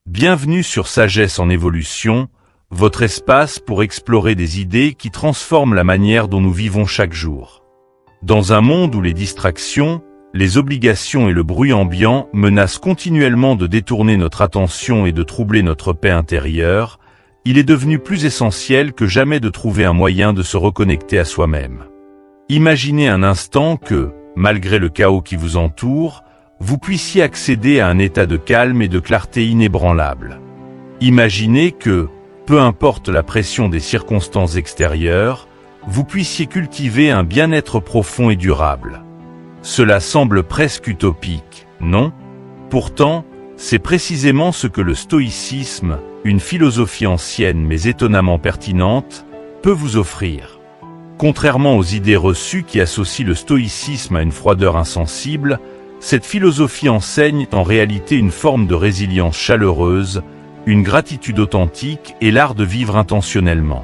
Bienvenue sur Sagesse en évolution, votre espace pour explorer des idées qui transforment la manière dont nous vivons chaque jour. Dans un monde où les distractions, les obligations et le bruit ambiant menacent continuellement de détourner notre attention et de troubler notre paix intérieure, il est devenu plus essentiel que jamais de trouver un moyen de se reconnecter à soi-même. Imaginez un instant que, malgré le chaos qui vous entoure, vous puissiez accéder à un état de calme et de clarté inébranlable. Imaginez que, peu importe la pression des circonstances extérieures, vous puissiez cultiver un bien-être profond et durable. Cela semble presque utopique, non? Pourtant, c'est précisément ce que le stoïcisme, une philosophie ancienne mais étonnamment pertinente, peut vous offrir. Contrairement aux idées reçues qui associent le stoïcisme à une froideur insensible, cette philosophie enseigne en réalité une forme de résilience chaleureuse, une gratitude authentique et l'art de vivre intentionnellement.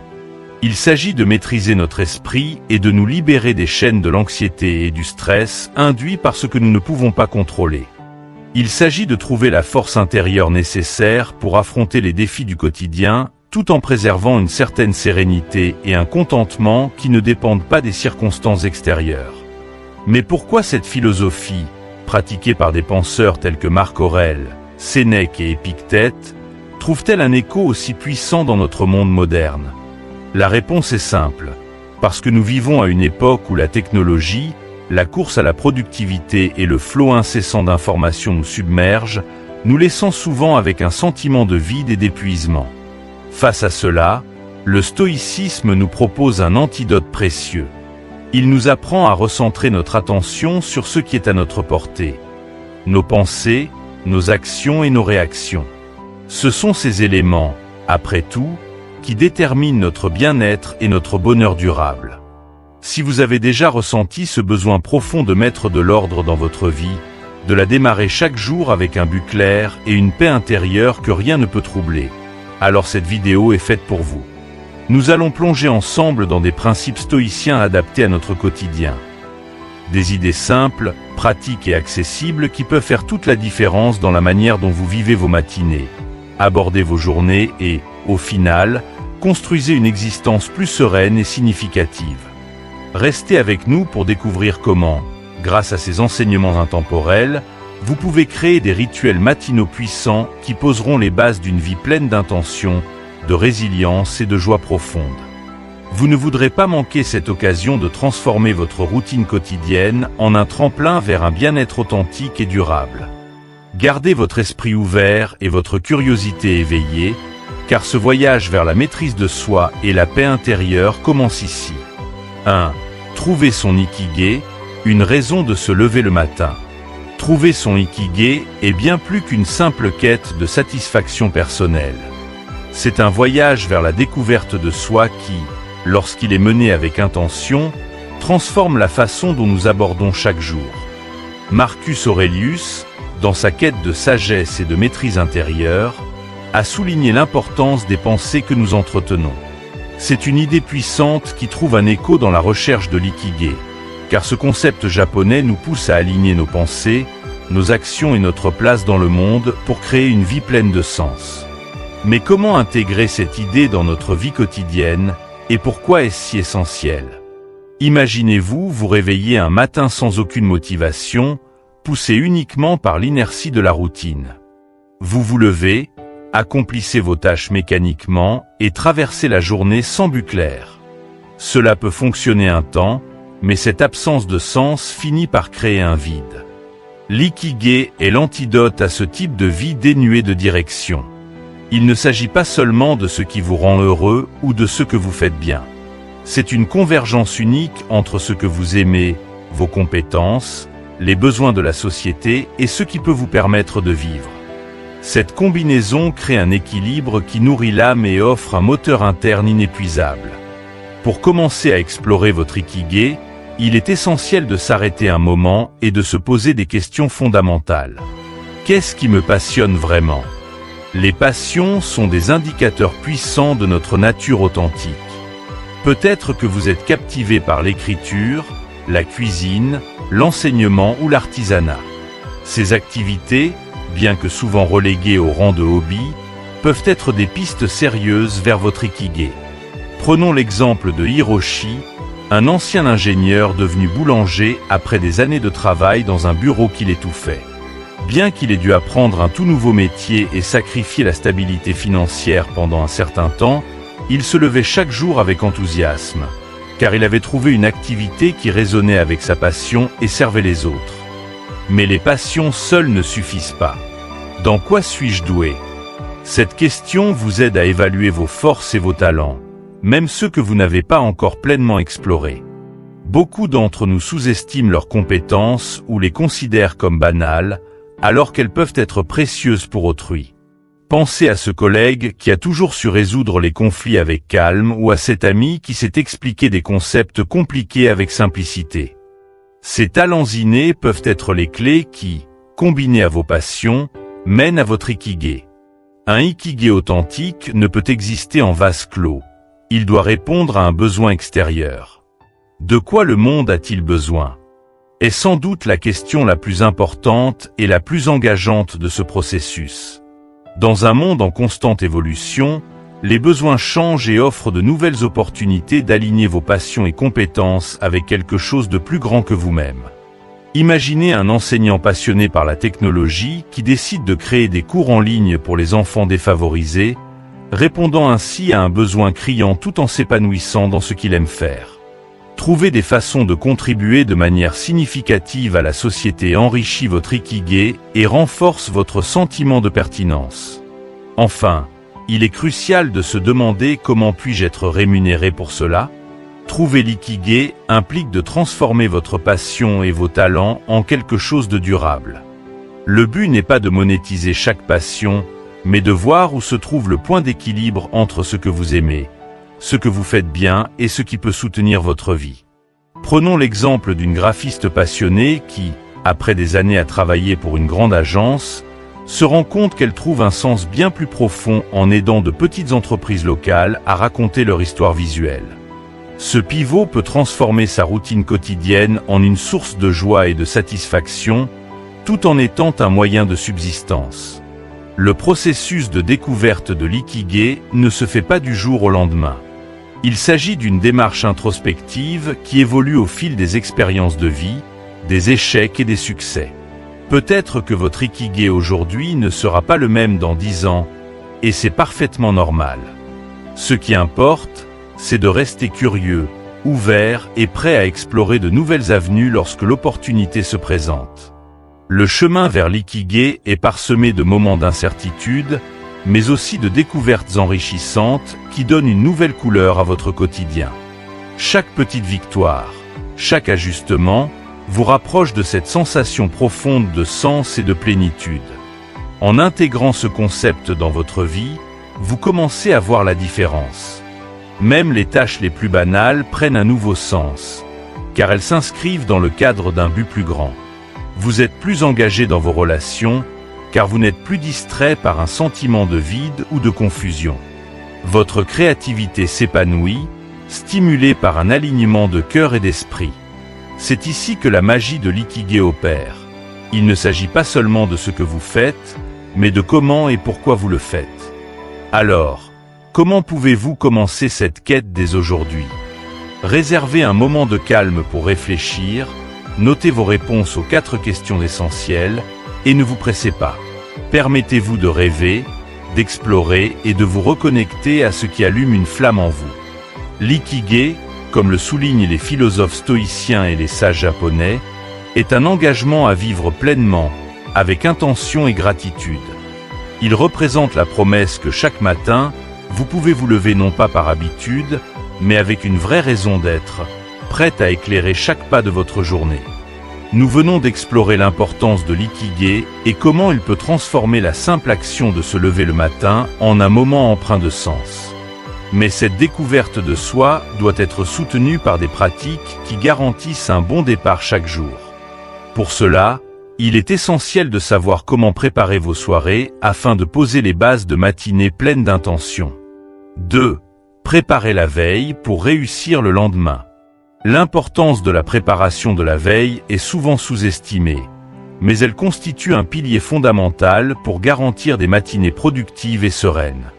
Il s'agit de maîtriser notre esprit et de nous libérer des chaînes de l'anxiété et du stress induits par ce que nous ne pouvons pas contrôler. Il s'agit de trouver la force intérieure nécessaire pour affronter les défis du quotidien, tout en préservant une certaine sérénité et un contentement qui ne dépendent pas des circonstances extérieures. Mais pourquoi cette philosophie, pratiquée par des penseurs tels que Marc Aurèle, Sénèque et Épictète, trouve-t-elle un écho aussi puissant dans notre monde moderne? La réponse est simple. Parce que nous vivons à une époque où la technologie, la course à la productivité et le flot incessant d'informations nous submergent, nous laissant souvent avec un sentiment de vide et d'épuisement. Face à cela, le stoïcisme nous propose un antidote précieux. Il nous apprend à recentrer notre attention sur ce qui est à notre portée. Nos pensées, nos actions et nos réactions. Ce sont ces éléments, après tout, qui déterminent notre bien-être et notre bonheur durable. Si vous avez déjà ressenti ce besoin profond de mettre de l'ordre dans votre vie, de la démarrer chaque jour avec un but clair et une paix intérieure que rien ne peut troubler, alors cette vidéo est faite pour vous. Nous allons plonger ensemble dans des principes stoïciens adaptés à notre quotidien. Des idées simples, pratiques et accessibles qui peuvent faire toute la différence dans la manière dont vous vivez vos matinées, abordez vos journées et, au final, construisez une existence plus sereine et significative. Restez avec nous pour découvrir comment, grâce à ces enseignements intemporels, vous pouvez créer des rituels matinaux puissants qui poseront les bases d'une vie pleine d'intention, de résilience et de joie profonde. Vous ne voudrez pas manquer cette occasion de transformer votre routine quotidienne en un tremplin vers un bien-être authentique et durable. Gardez votre esprit ouvert et votre curiosité éveillée, car ce voyage vers la maîtrise de soi et la paix intérieure commence ici. 1. Trouver son ikigai, une raison de se lever le matin. Trouver son ikigai est bien plus qu'une simple quête de satisfaction personnelle. C'est un voyage vers la découverte de soi qui, lorsqu'il est mené avec intention, transforme la façon dont nous abordons chaque jour. Marcus Aurelius, dans sa quête de sagesse et de maîtrise intérieure, a souligné l'importance des pensées que nous entretenons. C'est une idée puissante qui trouve un écho dans la recherche de l'ikigai, car ce concept japonais nous pousse à aligner nos pensées, nos actions et notre place dans le monde pour créer une vie pleine de sens. Mais comment intégrer cette idée dans notre vie quotidienne, et pourquoi est-ce si essentiel? Imaginez-vous vous réveiller un matin sans aucune motivation, poussé uniquement par l'inertie de la routine. Vous vous levez, accomplissez vos tâches mécaniquement et traversez la journée sans but clair. Cela peut fonctionner un temps, mais cette absence de sens finit par créer un vide. L'ikigai est l'antidote à ce type de vie dénuée de direction. Il ne s'agit pas seulement de ce qui vous rend heureux ou de ce que vous faites bien. C'est une convergence unique entre ce que vous aimez, vos compétences, les besoins de la société et ce qui peut vous permettre de vivre. Cette combinaison crée un équilibre qui nourrit l'âme et offre un moteur interne inépuisable. Pour commencer à explorer votre ikigai, il est essentiel de s'arrêter un moment et de se poser des questions fondamentales. Qu'est-ce qui me passionne vraiment? Les passions sont des indicateurs puissants de notre nature authentique. Peut-être que vous êtes captivé par l'écriture, la cuisine, l'enseignement ou l'artisanat. Ces activités, bien que souvent relégués au rang de hobby, peuvent être des pistes sérieuses vers votre ikigai. Prenons l'exemple de Hiroshi, un ancien ingénieur devenu boulanger après des années de travail dans un bureau qui l'étouffait. Bien qu'il ait dû apprendre un tout nouveau métier et sacrifier la stabilité financière pendant un certain temps, il se levait chaque jour avec enthousiasme, car il avait trouvé une activité qui résonnait avec sa passion et servait les autres. Mais les passions seules ne suffisent pas. Dans quoi suis-je doué ? Cette question vous aide à évaluer vos forces et vos talents, même ceux que vous n'avez pas encore pleinement explorés. Beaucoup d'entre nous sous-estiment leurs compétences ou les considèrent comme banales, alors qu'elles peuvent être précieuses pour autrui. Pensez à ce collègue qui a toujours su résoudre les conflits avec calme ou à cet ami qui sait expliquer des concepts compliqués avec simplicité. Ces talents innés peuvent être les clés qui, combinées à vos passions, mènent à votre ikigai. Un ikigai authentique ne peut exister en vase clos. Il doit répondre à un besoin extérieur. De quoi le monde a-t-il besoin ? Est sans doute la question la plus importante et la plus engageante de ce processus. Dans un monde en constante évolution, les besoins changent et offrent de nouvelles opportunités d'aligner vos passions et compétences avec quelque chose de plus grand que vous-même. Imaginez un enseignant passionné par la technologie qui décide de créer des cours en ligne pour les enfants défavorisés, répondant ainsi à un besoin criant tout en s'épanouissant dans ce qu'il aime faire. Trouver des façons de contribuer de manière significative à la société enrichit votre ikigai et renforce votre sentiment de pertinence. Enfin, il est crucial de se demander comment puis-je être rémunéré pour cela ? Trouver l'ikigai implique de transformer votre passion et vos talents en quelque chose de durable. Le but n'est pas de monétiser chaque passion, mais de voir où se trouve le point d'équilibre entre ce que vous aimez, ce que vous faites bien et ce qui peut soutenir votre vie. Prenons l'exemple d'une graphiste passionnée qui, après des années à travailler pour une grande agence, se rend compte qu'elle trouve un sens bien plus profond en aidant de petites entreprises locales à raconter leur histoire visuelle. Ce pivot peut transformer sa routine quotidienne en une source de joie et de satisfaction, tout en étant un moyen de subsistance. Le processus de découverte de l'ikigai ne se fait pas du jour au lendemain. Il s'agit d'une démarche introspective qui évolue au fil des expériences de vie, des échecs et des succès. Peut-être que votre ikigai aujourd'hui ne sera pas le même dans 10 ans, et c'est parfaitement normal. Ce qui importe, c'est de rester curieux, ouvert et prêt à explorer de nouvelles avenues lorsque l'opportunité se présente. Le chemin vers l'ikigai est parsemé de moments d'incertitude, mais aussi de découvertes enrichissantes qui donnent une nouvelle couleur à votre quotidien. Chaque petite victoire, chaque ajustement, vous rapproche de cette sensation profonde de sens et de plénitude. En intégrant ce concept dans votre vie, vous commencez à voir la différence. Même les tâches les plus banales prennent un nouveau sens, car elles s'inscrivent dans le cadre d'un but plus grand. Vous êtes plus engagé dans vos relations, car vous n'êtes plus distrait par un sentiment de vide ou de confusion. Votre créativité s'épanouit, stimulée par un alignement de cœur et d'esprit. C'est ici que la magie de l'ikigai opère. Il ne s'agit pas seulement de ce que vous faites, mais de comment et pourquoi vous le faites. Alors, comment pouvez-vous commencer cette quête dès aujourd'hui ? Réservez un moment de calme pour réfléchir, notez vos réponses aux 4 questions essentielles, et ne vous pressez pas. Permettez-vous de rêver, d'explorer et de vous reconnecter à ce qui allume une flamme en vous. L'ikigai, comme le soulignent les philosophes stoïciens et les sages japonais, est un engagement à vivre pleinement, avec intention et gratitude. Il représente la promesse que chaque matin, vous pouvez vous lever non pas par habitude, mais avec une vraie raison d'être, prête à éclairer chaque pas de votre journée. Nous venons d'explorer l'importance de l'ikigai et comment il peut transformer la simple action de se lever le matin en un moment empreint de sens. Mais cette découverte de soi doit être soutenue par des pratiques qui garantissent un bon départ chaque jour. Pour cela, il est essentiel de savoir comment préparer vos soirées afin de poser les bases de matinées pleines d'intention. 2. Préparer la veille pour réussir le lendemain. L'importance de la préparation de la veille est souvent sous-estimée, mais elles constituent un pilier fondamental pour garantir des matinées productives et sereines.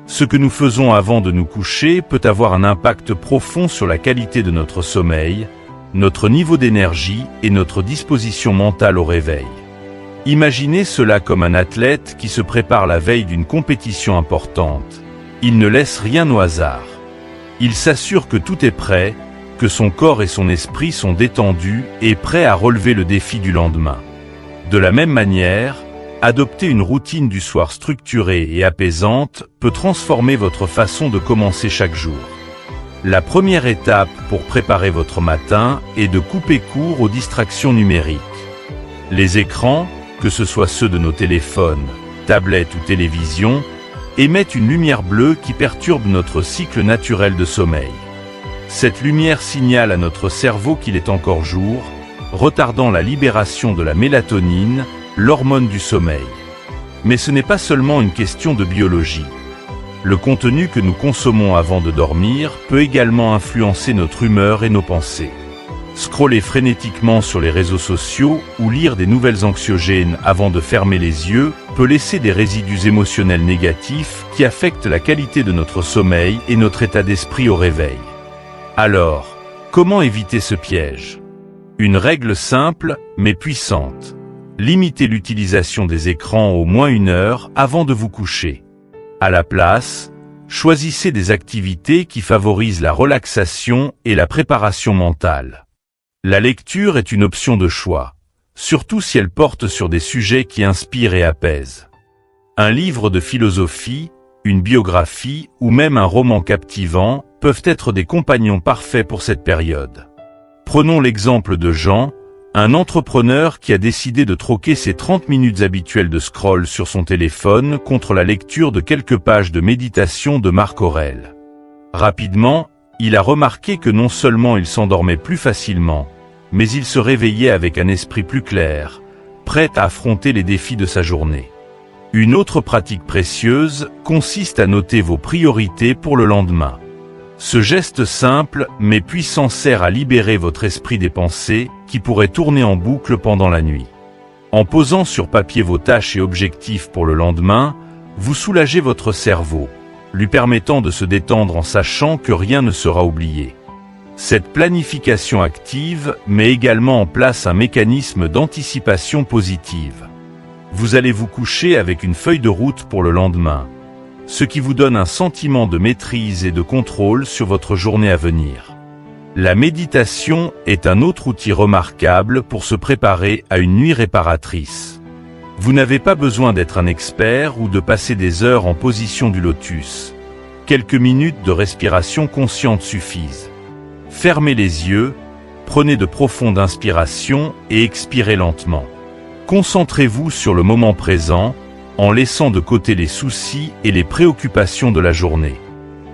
Ce que nous faisons avant de nous coucher peut avoir un impact profond sur la qualité de notre sommeil, notre niveau d'énergie et notre disposition mentale au réveil. Imaginez cela comme un athlète qui se prépare la veille d'une compétition importante. Il ne laisse rien au hasard. Il s'assure que tout est prêt, que son corps et son esprit sont détendus et prêts à relever le défi du lendemain. De la même manière, adopter une routine du soir structurée et apaisante peut transformer votre façon de commencer chaque jour. La première étape pour préparer votre matin est de couper court aux distractions numériques. Les écrans, que ce soit ceux de nos téléphones, tablettes ou télévisions, émettent une lumière bleue qui perturbe notre cycle naturel de sommeil. Cette lumière signale à notre cerveau qu'il est encore jour, retardant la libération de la mélatonine, l'hormone du sommeil. Mais ce n'est pas seulement une question de biologie. Le contenu que nous consommons avant de dormir peut également influencer notre humeur et nos pensées. Scroller frénétiquement sur les réseaux sociaux ou lire des nouvelles anxiogènes avant de fermer les yeux peut laisser des résidus émotionnels négatifs qui affectent la qualité de notre sommeil et notre état d'esprit au réveil. Alors, comment éviter ce piège? Une règle simple, mais puissante. Limitez l'utilisation des écrans au moins 1 heure avant de vous coucher. À la place, choisissez des activités qui favorisent la relaxation et la préparation mentale. La lecture est une option de choix, surtout si elle porte sur des sujets qui inspirent et apaisent. Un livre de philosophie, une biographie ou même un roman captivant peuvent être des compagnons parfaits pour cette période. Prenons l'exemple de Jean, un entrepreneur qui a décidé de troquer ses 30 minutes habituelles de scroll sur son téléphone contre la lecture de quelques pages de méditation de Marc Aurèle. Rapidement, il a remarqué que non seulement il s'endormait plus facilement, mais il se réveillait avec un esprit plus clair, prêt à affronter les défis de sa journée. Une autre pratique précieuse consiste à noter vos priorités pour le lendemain. Ce geste simple mais puissant sert à libérer votre esprit des pensées qui pourraient tourner en boucle pendant la nuit. En posant sur papier vos tâches et objectifs pour le lendemain, vous soulagez votre cerveau, lui permettant de se détendre en sachant que rien ne sera oublié. Cette planification active met également en place un mécanisme d'anticipation positive. Vous allez vous coucher avec une feuille de route pour le lendemain, ce qui vous donne un sentiment de maîtrise et de contrôle sur votre journée à venir. La méditation est un autre outil remarquable pour se préparer à une nuit réparatrice. Vous n'avez pas besoin d'être un expert ou de passer des heures en position du lotus. Quelques minutes de respiration consciente suffisent. Fermez les yeux, prenez de profondes inspirations et expirez lentement. Concentrez-vous sur le moment présent, en laissant de côté les soucis et les préoccupations de la journée.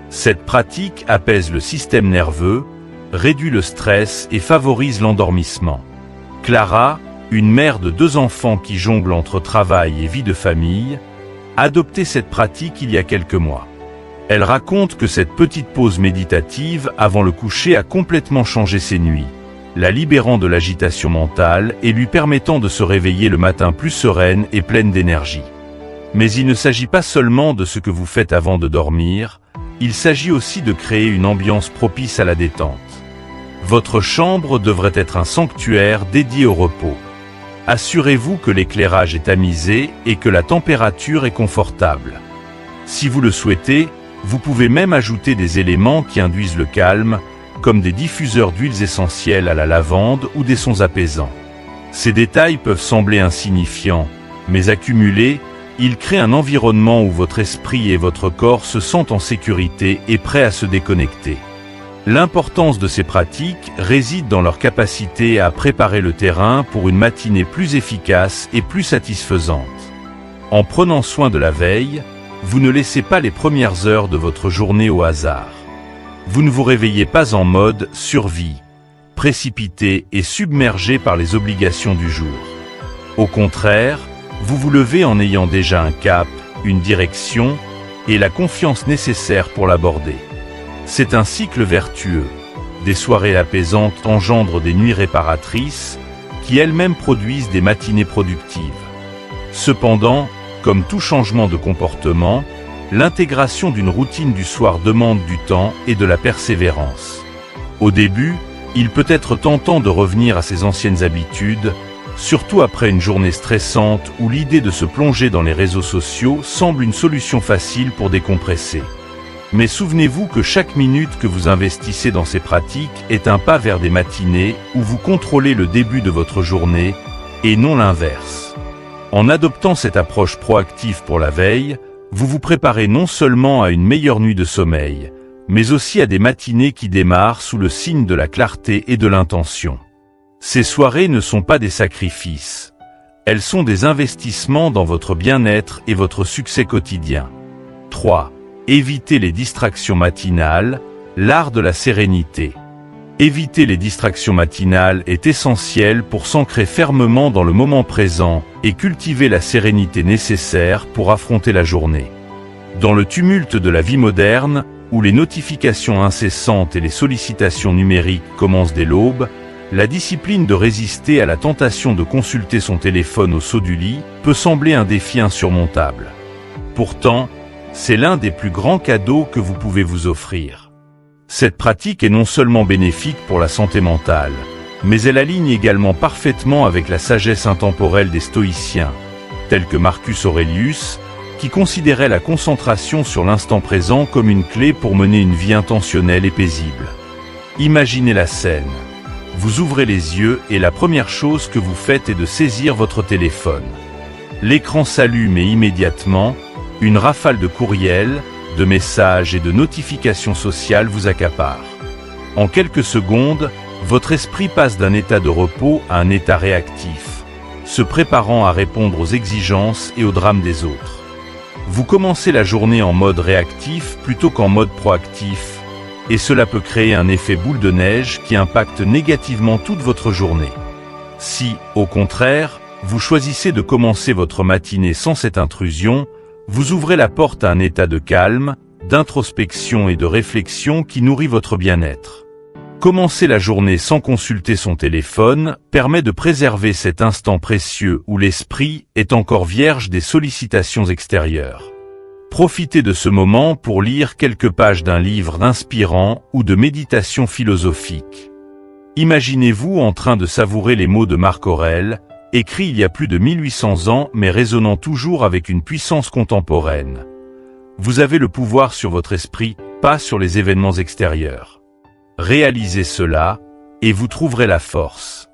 Cette pratique apaise le système nerveux, réduit le stress et favorise l'endormissement. Clara, une mère de 2 enfants qui jongle entre travail et vie de famille, a adopté cette pratique il y a quelques mois. Elle raconte que cette petite pause méditative avant le coucher a complètement changé ses nuits, la libérant de l'agitation mentale et lui permettant de se réveiller le matin plus sereine et pleine d'énergie. Mais il ne s'agit pas seulement de ce que vous faites avant de dormir, il s'agit aussi de créer une ambiance propice à la détente. Votre chambre devrait être un sanctuaire dédié au repos. Assurez-vous que l'éclairage est tamisé et que la température est confortable. Si vous le souhaitez, vous pouvez même ajouter des éléments qui induisent le calme, comme des diffuseurs d'huiles essentielles à la lavande ou des sons apaisants. Ces détails peuvent sembler insignifiants, mais accumulés, ils créent un environnement où votre esprit et votre corps se sentent en sécurité et prêts à se déconnecter. L'importance de ces pratiques réside dans leur capacité à préparer le terrain pour une matinée plus efficace et plus satisfaisante. En prenant soin de la veille, vous ne laissez pas les premières heures de votre journée au hasard. Vous ne vous réveillez pas en mode survie, précipité et submergé par les obligations du jour. Au contraire, vous vous levez en ayant déjà un cap, une direction et la confiance nécessaire pour l'aborder. C'est un cycle vertueux. Des soirées apaisantes engendrent des nuits réparatrices, qui elles-mêmes produisent des matinées productives. Cependant, comme tout changement de comportement, l'intégration d'une routine du soir demande du temps et de la persévérance. Au début, il peut être tentant de revenir à ses anciennes habitudes, surtout après une journée stressante où l'idée de se plonger dans les réseaux sociaux semble une solution facile pour décompresser. Mais souvenez-vous que chaque minute que vous investissez dans ces pratiques est un pas vers des matinées où vous contrôlez le début de votre journée, et non l'inverse. En adoptant cette approche proactive pour la veille, vous vous préparez non seulement à une meilleure nuit de sommeil, mais aussi à des matinées qui démarrent sous le signe de la clarté et de l'intention. Ces soirées ne sont pas des sacrifices. Elles sont des investissements dans votre bien-être et votre succès quotidien. 3. Évitez les distractions matinales, l'art de la sérénité. Éviter les distractions matinales est essentiel pour s'ancrer fermement dans le moment présent et cultiver la sérénité nécessaire pour affronter la journée. Dans le tumulte de la vie moderne, où les notifications incessantes et les sollicitations numériques commencent dès l'aube, la discipline de résister à la tentation de consulter son téléphone au saut du lit peut sembler un défi insurmontable. Pourtant, c'est l'un des plus grands cadeaux que vous pouvez vous offrir. Cette pratique est non seulement bénéfique pour la santé mentale, mais elle aligne également parfaitement avec la sagesse intemporelle des stoïciens, tels que Marcus Aurelius, qui considérait la concentration sur l'instant présent comme une clé pour mener une vie intentionnelle et paisible. Imaginez la scène. Vous ouvrez les yeux et la première chose que vous faites est de saisir votre téléphone. L'écran s'allume et immédiatement, une rafale de courriels, de messages et de notifications sociales vous accapare. En quelques secondes, votre esprit passe d'un état de repos à un état réactif, se préparant à répondre aux exigences et aux drames des autres. Vous commencez la journée en mode réactif plutôt qu'en mode proactif, et cela peut créer un effet boule de neige qui impacte négativement toute votre journée. Si, au contraire, vous choisissez de commencer votre matinée sans cette intrusion, vous ouvrez la porte à un état de calme, d'introspection et de réflexion qui nourrit votre bien-être. Commencer la journée sans consulter son téléphone permet de préserver cet instant précieux où l'esprit est encore vierge des sollicitations extérieures. Profitez de ce moment pour lire quelques pages d'un livre inspirant ou de méditation philosophique. Imaginez-vous en train de savourer les mots de Marc Aurèle, écrits il y a plus de 1800 ans mais résonnant toujours avec une puissance contemporaine. Vous avez le pouvoir sur votre esprit, pas sur les événements extérieurs. Réalisez cela, et vous trouverez la force.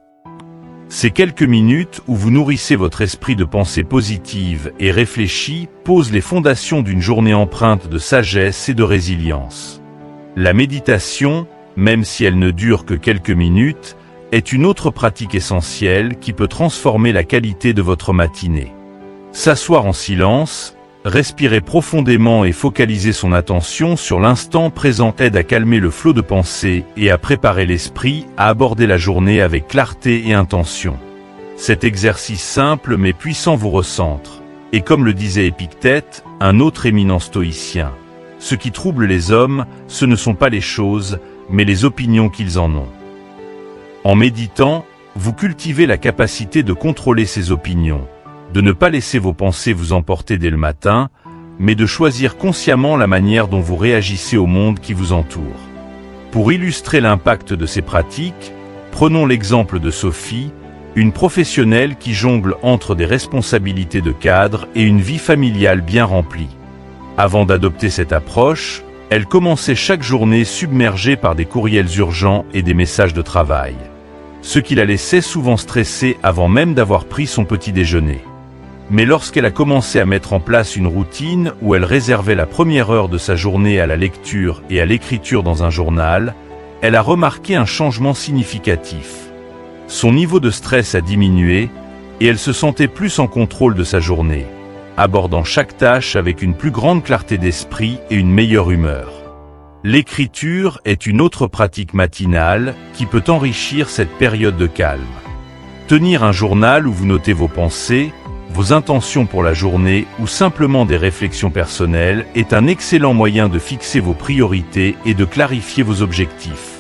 Ces quelques minutes où vous nourrissez votre esprit de pensées positives et réfléchies posent les fondations d'une journée empreinte de sagesse et de résilience. La méditation, même si elle ne dure que quelques minutes, est une autre pratique essentielle qui peut transformer la qualité de votre matinée. S'asseoir en silence, respirer profondément et focaliser son attention sur l'instant présent aide à calmer le flot de pensées et à préparer l'esprit à aborder la journée avec clarté et intention. Cet exercice simple mais puissant vous recentre, et comme le disait Épictète, un autre éminent stoïcien, « Ce qui trouble les hommes, ce ne sont pas les choses, mais les opinions qu'ils en ont. » En méditant, vous cultivez la capacité de contrôler ces opinions, de ne pas laisser vos pensées vous emporter dès le matin, mais de choisir consciemment la manière dont vous réagissez au monde qui vous entoure. Pour illustrer l'impact de ces pratiques, prenons l'exemple de Sophie, une professionnelle qui jongle entre des responsabilités de cadre et une vie familiale bien remplie. Avant d'adopter cette approche, elle commençait chaque journée submergée par des courriels urgents et des messages de travail, ce qui la laissait souvent stressée avant même d'avoir pris son petit déjeuner. Mais lorsqu'elle a commencé à mettre en place une routine où elle réservait la première heure de sa journée à la lecture et à l'écriture dans un journal, elle a remarqué un changement significatif. Son niveau de stress a diminué et elle se sentait plus en contrôle de sa journée, abordant chaque tâche avec une plus grande clarté d'esprit et une meilleure humeur. L'écriture est une autre pratique matinale qui peut enrichir cette période de calme. Tenir un journal où vous notez vos pensées, vos intentions pour la journée ou simplement des réflexions personnelles est un excellent moyen de fixer vos priorités et de clarifier vos objectifs.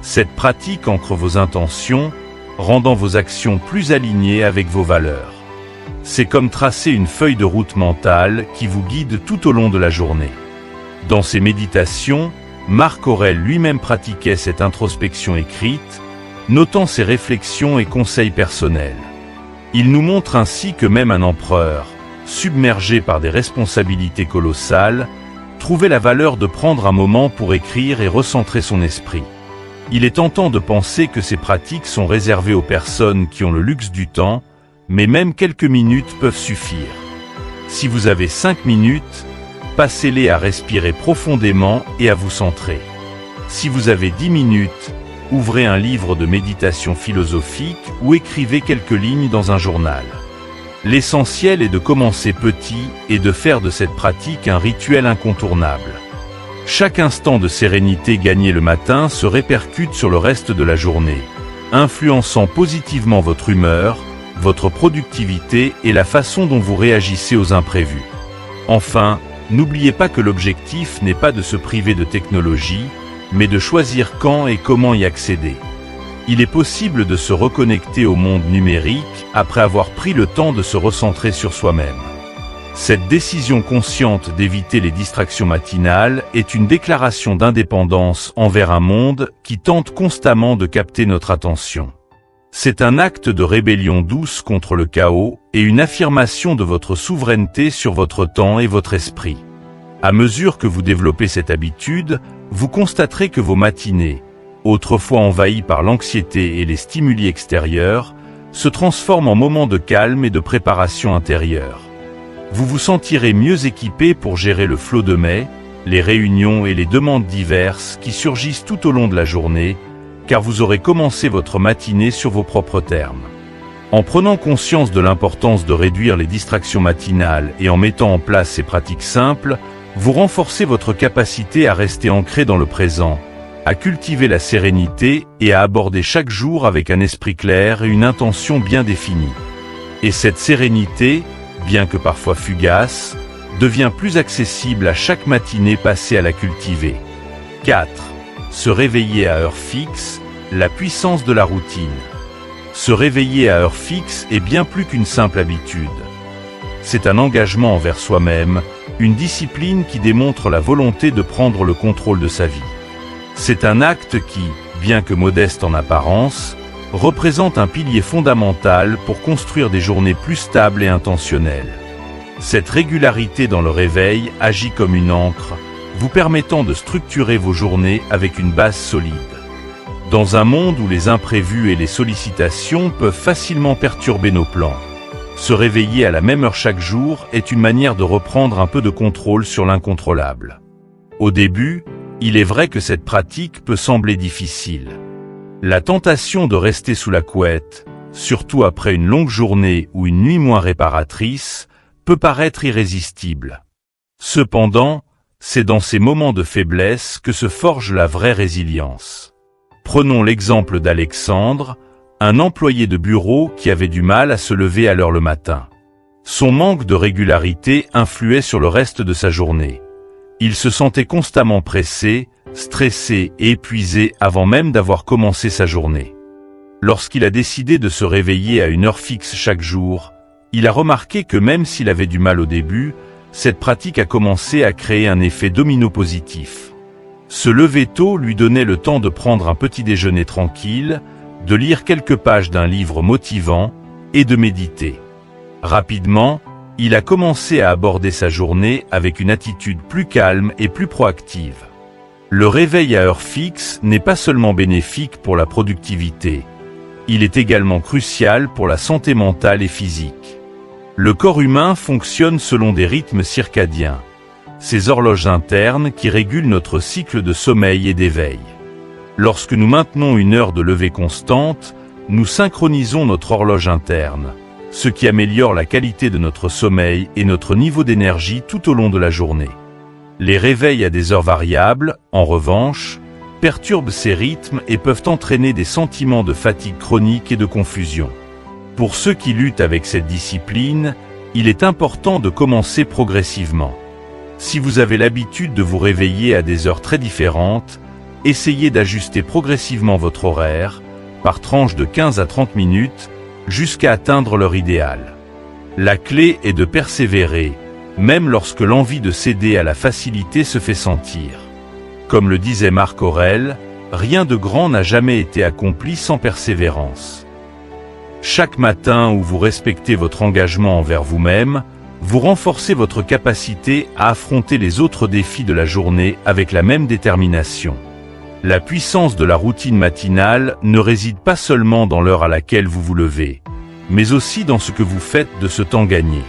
Cette pratique ancre vos intentions, rendant vos actions plus alignées avec vos valeurs. C'est comme tracer une feuille de route mentale qui vous guide tout au long de la journée. Dans ses méditations, Marc Aurèle lui-même pratiquait cette introspection écrite, notant ses réflexions et conseils personnels. Il nous montre ainsi que même un empereur, submergé par des responsabilités colossales, trouvait la valeur de prendre un moment pour écrire et recentrer son esprit. Il est tentant de penser que ces pratiques sont réservées aux personnes qui ont le luxe du temps, mais même quelques minutes peuvent suffire. Si vous avez 5 minutes, passez-les à respirer profondément et à vous centrer. Si vous avez 10 minutes, ouvrez un livre de méditation philosophique ou écrivez quelques lignes dans un journal. L'essentiel est de commencer petit et de faire de cette pratique un rituel incontournable. Chaque instant de sérénité gagné le matin se répercute sur le reste de la journée, influençant positivement votre humeur, votre productivité et la façon dont vous réagissez aux imprévus. Enfin, n'oubliez pas que l'objectif n'est pas de se priver de technologie, mais de choisir quand et comment y accéder. Il est possible de se reconnecter au monde numérique après avoir pris le temps de se recentrer sur soi-même. Cette décision consciente d'éviter les distractions matinales est une déclaration d'indépendance envers un monde qui tente constamment de capter notre attention. C'est un acte de rébellion douce contre le chaos et une affirmation de votre souveraineté sur votre temps et votre esprit. À mesure que vous développez cette habitude, vous constaterez que vos matinées, autrefois envahies par l'anxiété et les stimuli extérieurs, se transforment en moments de calme et de préparation intérieure. Vous vous sentirez mieux équipé pour gérer le flot de mai, les réunions et les demandes diverses qui surgissent tout au long de la journée, car vous aurez commencé votre matinée sur vos propres termes. En prenant conscience de l'importance de réduire les distractions matinales et en mettant en place ces pratiques simples, vous renforcez votre capacité à rester ancré dans le présent, à cultiver la sérénité et à aborder chaque jour avec un esprit clair et une intention bien définie. Et cette sérénité, bien que parfois fugace, devient plus accessible à chaque matinée passée à la cultiver. 4. Se réveiller à heure fixe, la puissance de la routine. Se réveiller à heure fixe est bien plus qu'une simple habitude. C'est un engagement envers soi-même, une discipline qui démontre la volonté de prendre le contrôle de sa vie. C'est un acte qui, bien que modeste en apparence, représente un pilier fondamental pour construire des journées plus stables et intentionnelles. Cette régularité dans le réveil agit comme une ancre, vous permettant de structurer vos journées avec une base solide. Dans un monde où les imprévus et les sollicitations peuvent facilement perturber nos plans, se réveiller à la même heure chaque jour est une manière de reprendre un peu de contrôle sur l'incontrôlable. Au début, il est vrai que cette pratique peut sembler difficile. La tentation de rester sous la couette, surtout après une longue journée ou une nuit moins réparatrice, peut paraître irrésistible. Cependant, c'est dans ces moments de faiblesse que se forge la vraie résilience. Prenons l'exemple d'Alexandre, un employé de bureau qui avait du mal à se lever à l'heure le matin. Son manque de régularité influait sur le reste de sa journée. Il se sentait constamment pressé, stressé et épuisé avant même d'avoir commencé sa journée. Lorsqu'il a décidé de se réveiller à une heure fixe chaque jour, il a remarqué que même s'il avait du mal au début, cette pratique a commencé à créer un effet domino positif. Se lever tôt lui donnait le temps de prendre un petit déjeuner tranquille, de lire quelques pages d'un livre motivant et de méditer. Rapidement, il a commencé à aborder sa journée avec une attitude plus calme et plus proactive. Le réveil à heure fixe n'est pas seulement bénéfique pour la productivité, il est également crucial pour la santé mentale et physique. Le corps humain fonctionne selon des rythmes circadiens, ces horloges internes qui régulent notre cycle de sommeil et d'éveil. Lorsque nous maintenons une heure de lever constante, nous synchronisons notre horloge interne, ce qui améliore la qualité de notre sommeil et notre niveau d'énergie tout au long de la journée. Les réveils à des heures variables, en revanche, perturbent ces rythmes et peuvent entraîner des sentiments de fatigue chronique et de confusion. Pour ceux qui luttent avec cette discipline, il est important de commencer progressivement. Si vous avez l'habitude de vous réveiller à des heures très différentes, essayez d'ajuster progressivement votre horaire, par tranche de 15 à 30 minutes, jusqu'à atteindre leur idéal. La clé est de persévérer, même lorsque l'envie de céder à la facilité se fait sentir. Comme le disait Marc Aurèle, rien de grand n'a jamais été accompli sans persévérance. Chaque matin où vous respectez votre engagement envers vous-même, vous renforcez votre capacité à affronter les autres défis de la journée avec la même détermination. La puissance de la routine matinale ne réside pas seulement dans l'heure à laquelle vous vous levez, mais aussi dans ce que vous faites de ce temps gagné.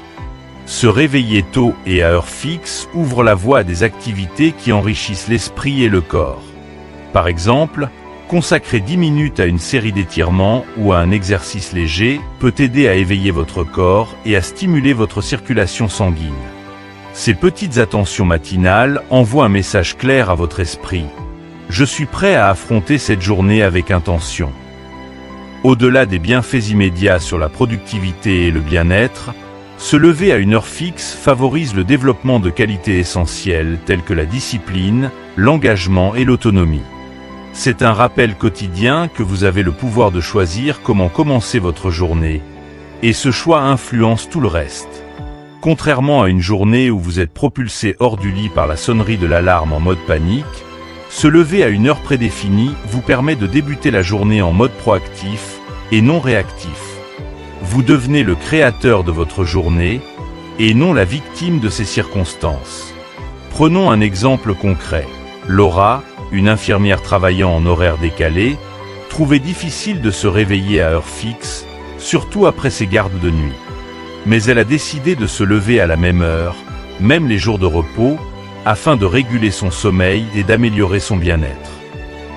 Se réveiller tôt et à heure fixe ouvre la voie à des activités qui enrichissent l'esprit et le corps. Par exemple, consacrer 10 minutes à une série d'étirements ou à un exercice léger peut aider à éveiller votre corps et à stimuler votre circulation sanguine. Ces petites attentions matinales envoient un message clair à votre esprit. Je suis prêt à affronter cette journée avec intention. Au-delà des bienfaits immédiats sur la productivité et le bien-être, se lever à une heure fixe favorise le développement de qualités essentielles telles que la discipline, l'engagement et l'autonomie. C'est un rappel quotidien que vous avez le pouvoir de choisir comment commencer votre journée, et ce choix influence tout le reste. Contrairement à une journée où vous êtes propulsé hors du lit par la sonnerie de l'alarme en mode panique, se lever à une heure prédéfinie vous permet de débuter la journée en mode proactif et non réactif. Vous devenez le créateur de votre journée, et non la victime de ses circonstances. Prenons un exemple concret. Laura, une infirmière travaillant en horaire décalé, trouvait difficile de se réveiller à heure fixe, surtout après ses gardes de nuit. Mais elle a décidé de se lever à la même heure, même les jours de repos, afin de réguler son sommeil et d'améliorer son bien-être.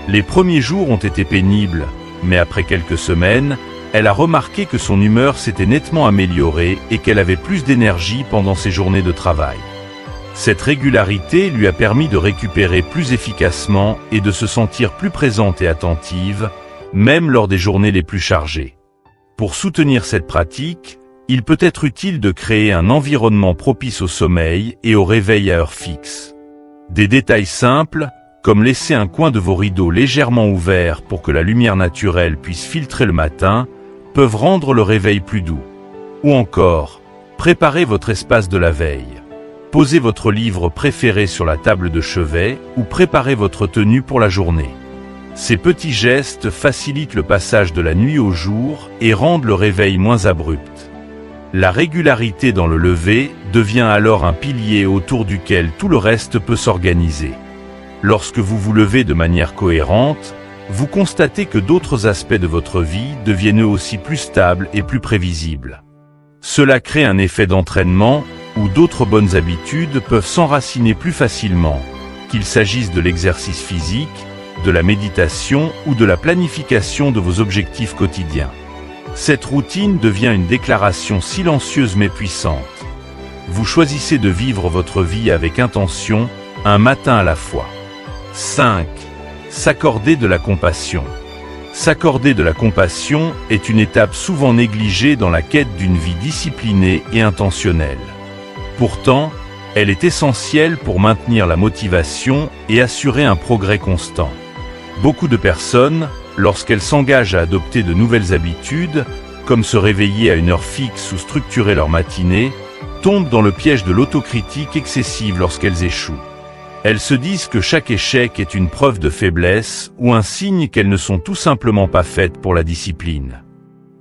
Les premiers jours ont été pénibles, mais après quelques semaines, elle a remarqué que son humeur s'était nettement améliorée et qu'elle avait plus d'énergie pendant ses journées de travail. Cette régularité lui a permis de récupérer plus efficacement et de se sentir plus présente et attentive, même lors des journées les plus chargées. Pour soutenir cette pratique, il peut être utile de créer un environnement propice au sommeil et au réveil à heure fixe. Des détails simples, comme laisser un coin de vos rideaux légèrement ouvert pour que la lumière naturelle puisse filtrer le matin, peuvent rendre le réveil plus doux. Ou encore, préparez votre espace de la veille. Posez votre livre préféré sur la table de chevet ou préparez votre tenue pour la journée. Ces petits gestes facilitent le passage de la nuit au jour et rendent le réveil moins abrupt. La régularité dans le lever devient alors un pilier autour duquel tout le reste peut s'organiser. Lorsque vous vous levez de manière cohérente, vous constatez que d'autres aspects de votre vie deviennent eux aussi plus stables et plus prévisibles. Cela crée un effet d'entraînement où d'autres bonnes habitudes peuvent s'enraciner plus facilement, qu'il s'agisse de l'exercice physique, de la méditation ou de la planification de vos objectifs quotidiens. Cette routine devient une déclaration silencieuse mais puissante. Vous choisissez de vivre votre vie avec intention, un matin à la fois. 5. S'accorder de la compassion. S'accorder de la compassion est une étape souvent négligée dans la quête d'une vie disciplinée et intentionnelle. Pourtant, elle est essentielle pour maintenir la motivation et assurer un progrès constant. Beaucoup de personnes, lorsqu'elles s'engagent à adopter de nouvelles habitudes, comme se réveiller à une heure fixe ou structurer leur matinée, tombent dans le piège de l'autocritique excessive lorsqu'elles échouent. Elles se disent que chaque échec est une preuve de faiblesse ou un signe qu'elles ne sont tout simplement pas faites pour la discipline.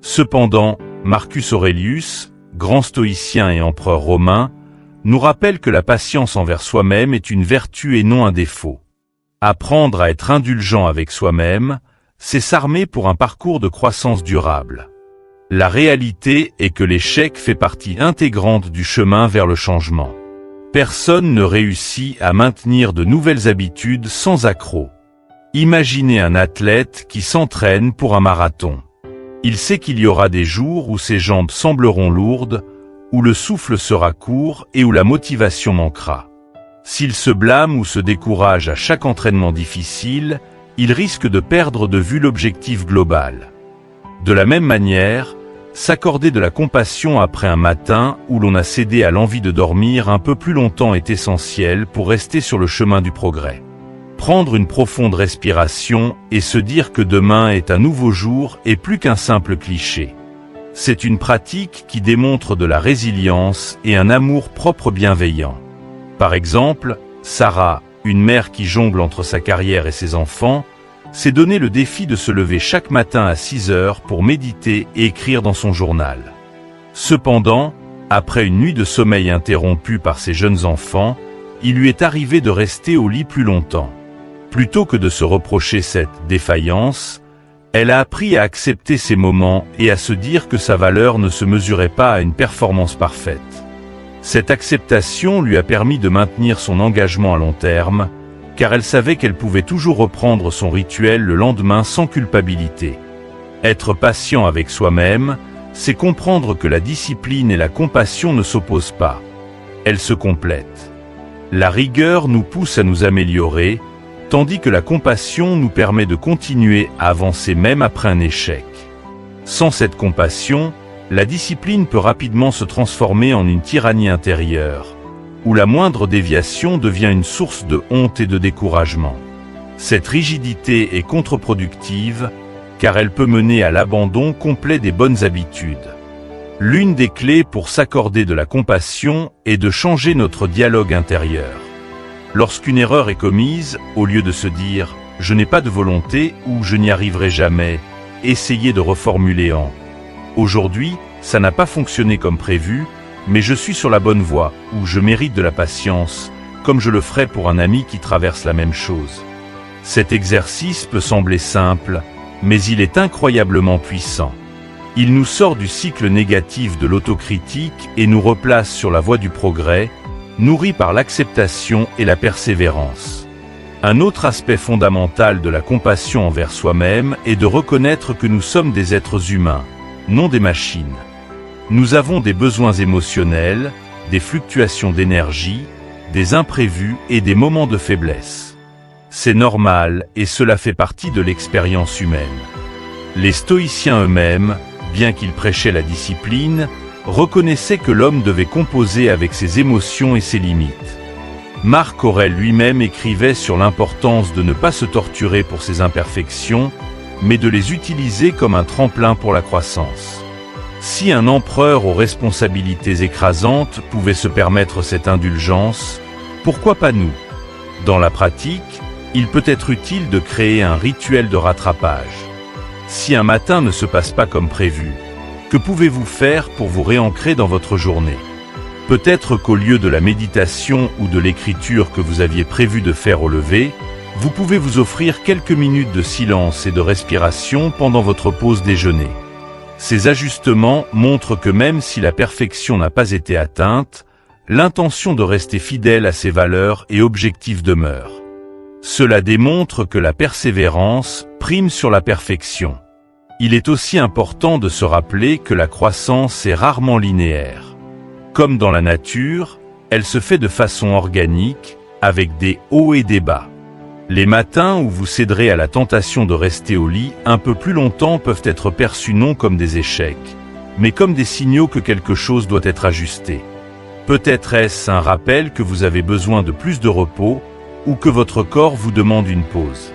Cependant, Marcus Aurelius, grand stoïcien et empereur romain, nous rappelle que la patience envers soi-même est une vertu et non un défaut. Apprendre à être indulgent avec soi-même, c'est s'armer pour un parcours de croissance durable. La réalité est que l'échec fait partie intégrante du chemin vers le changement. Personne ne réussit à maintenir de nouvelles habitudes sans accroc. Imaginez un athlète qui s'entraîne pour un marathon. Il sait qu'il y aura des jours où ses jambes sembleront lourdes, où le souffle sera court et où la motivation manquera. S'il se blâme ou se décourage à chaque entraînement difficile, il risque de perdre de vue l'objectif global. De la même manière, s'accorder de la compassion après un matin où l'on a cédé à l'envie de dormir un peu plus longtemps est essentiel pour rester sur le chemin du progrès. Prendre une profonde respiration et se dire que demain est un nouveau jour est plus qu'un simple cliché. C'est une pratique qui démontre de la résilience et un amour-propre bienveillant. Par exemple, Sarah, une mère qui jongle entre sa carrière et ses enfants, s'est donné le défi de se lever chaque matin à 6 heures pour méditer et écrire dans son journal. Cependant, après une nuit de sommeil interrompue par ses jeunes enfants, il lui est arrivé de rester au lit plus longtemps. Plutôt que de se reprocher cette défaillance, elle a appris à accepter ces moments et à se dire que sa valeur ne se mesurait pas à une performance parfaite. Cette acceptation lui a permis de maintenir son engagement à long terme, car elle savait qu'elle pouvait toujours reprendre son rituel le lendemain sans culpabilité. Être patient avec soi-même, c'est comprendre que la discipline et la compassion ne s'opposent pas. Elles se complètent. La rigueur nous pousse à nous améliorer, tandis que la compassion nous permet de continuer à avancer même après un échec. Sans cette compassion, la discipline peut rapidement se transformer en une tyrannie intérieure, où la moindre déviation devient une source de honte et de découragement. Cette rigidité est contre-productive, car elle peut mener à l'abandon complet des bonnes habitudes. L'une des clés pour s'accorder de la compassion est de changer notre dialogue intérieur. Lorsqu'une erreur est commise, au lieu de se dire « je n'ai pas de volonté » ou « je n'y arriverai jamais », essayez de reformuler en « aujourd'hui, ça n'a pas fonctionné comme prévu, mais je suis sur la bonne voie » ou « je mérite de la patience », comme je le ferais pour un ami qui traverse la même chose. Cet exercice peut sembler simple, mais il est incroyablement puissant. Il nous sort du cycle négatif de l'autocritique et nous replace sur la voie du progrès, nourri par l'acceptation et la persévérance. Un autre aspect fondamental de la compassion envers soi-même est de reconnaître que nous sommes des êtres humains, non des machines. Nous avons des besoins émotionnels, des fluctuations d'énergie, des imprévus et des moments de faiblesse. C'est normal et cela fait partie de l'expérience humaine. Les stoïciens eux-mêmes, bien qu'ils prêchaient la discipline, reconnaissait que l'homme devait composer avec ses émotions et ses limites. Marc Aurèle lui-même écrivait sur l'importance de ne pas se torturer pour ses imperfections, mais de les utiliser comme un tremplin pour la croissance. Si un empereur aux responsabilités écrasantes pouvait se permettre cette indulgence, pourquoi pas nous? Dans la pratique, il peut être utile de créer un rituel de rattrapage. Si un matin ne se passe pas comme prévu, que pouvez-vous faire pour vous réancrer dans votre journée? Peut-être qu'au lieu de la méditation ou de l'écriture que vous aviez prévu de faire au lever, vous pouvez vous offrir quelques minutes de silence et de respiration pendant votre pause déjeuner. Ces ajustements montrent que même si la perfection n'a pas été atteinte, l'intention de rester fidèle à ses valeurs et objectifs demeure. Cela démontre que la persévérance prime sur la perfection. Il est aussi important de se rappeler que la croissance est rarement linéaire. Comme dans la nature, elle se fait de façon organique, avec des hauts et des bas. Les matins où vous céderez à la tentation de rester au lit un peu plus longtemps peuvent être perçus non comme des échecs, mais comme des signaux que quelque chose doit être ajusté. Peut-être est-ce un rappel que vous avez besoin de plus de repos, ou que votre corps vous demande une pause.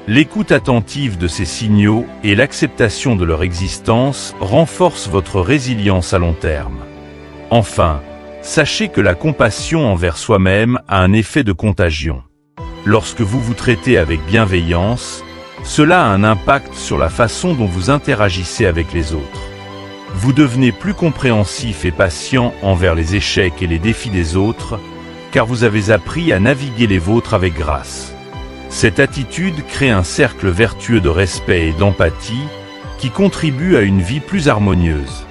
L'écoute attentive de ces signaux et l'acceptation de leur existence renforcent votre résilience à long terme. Enfin, sachez que la compassion envers soi-même a un effet de contagion. Lorsque vous vous traitez avec bienveillance, cela a un impact sur la façon dont vous interagissez avec les autres. Vous devenez plus compréhensif et patient envers les échecs et les défis des autres, car vous avez appris à naviguer les vôtres avec grâce. Cette attitude crée un cercle vertueux de respect et d'empathie qui contribue à une vie plus harmonieuse.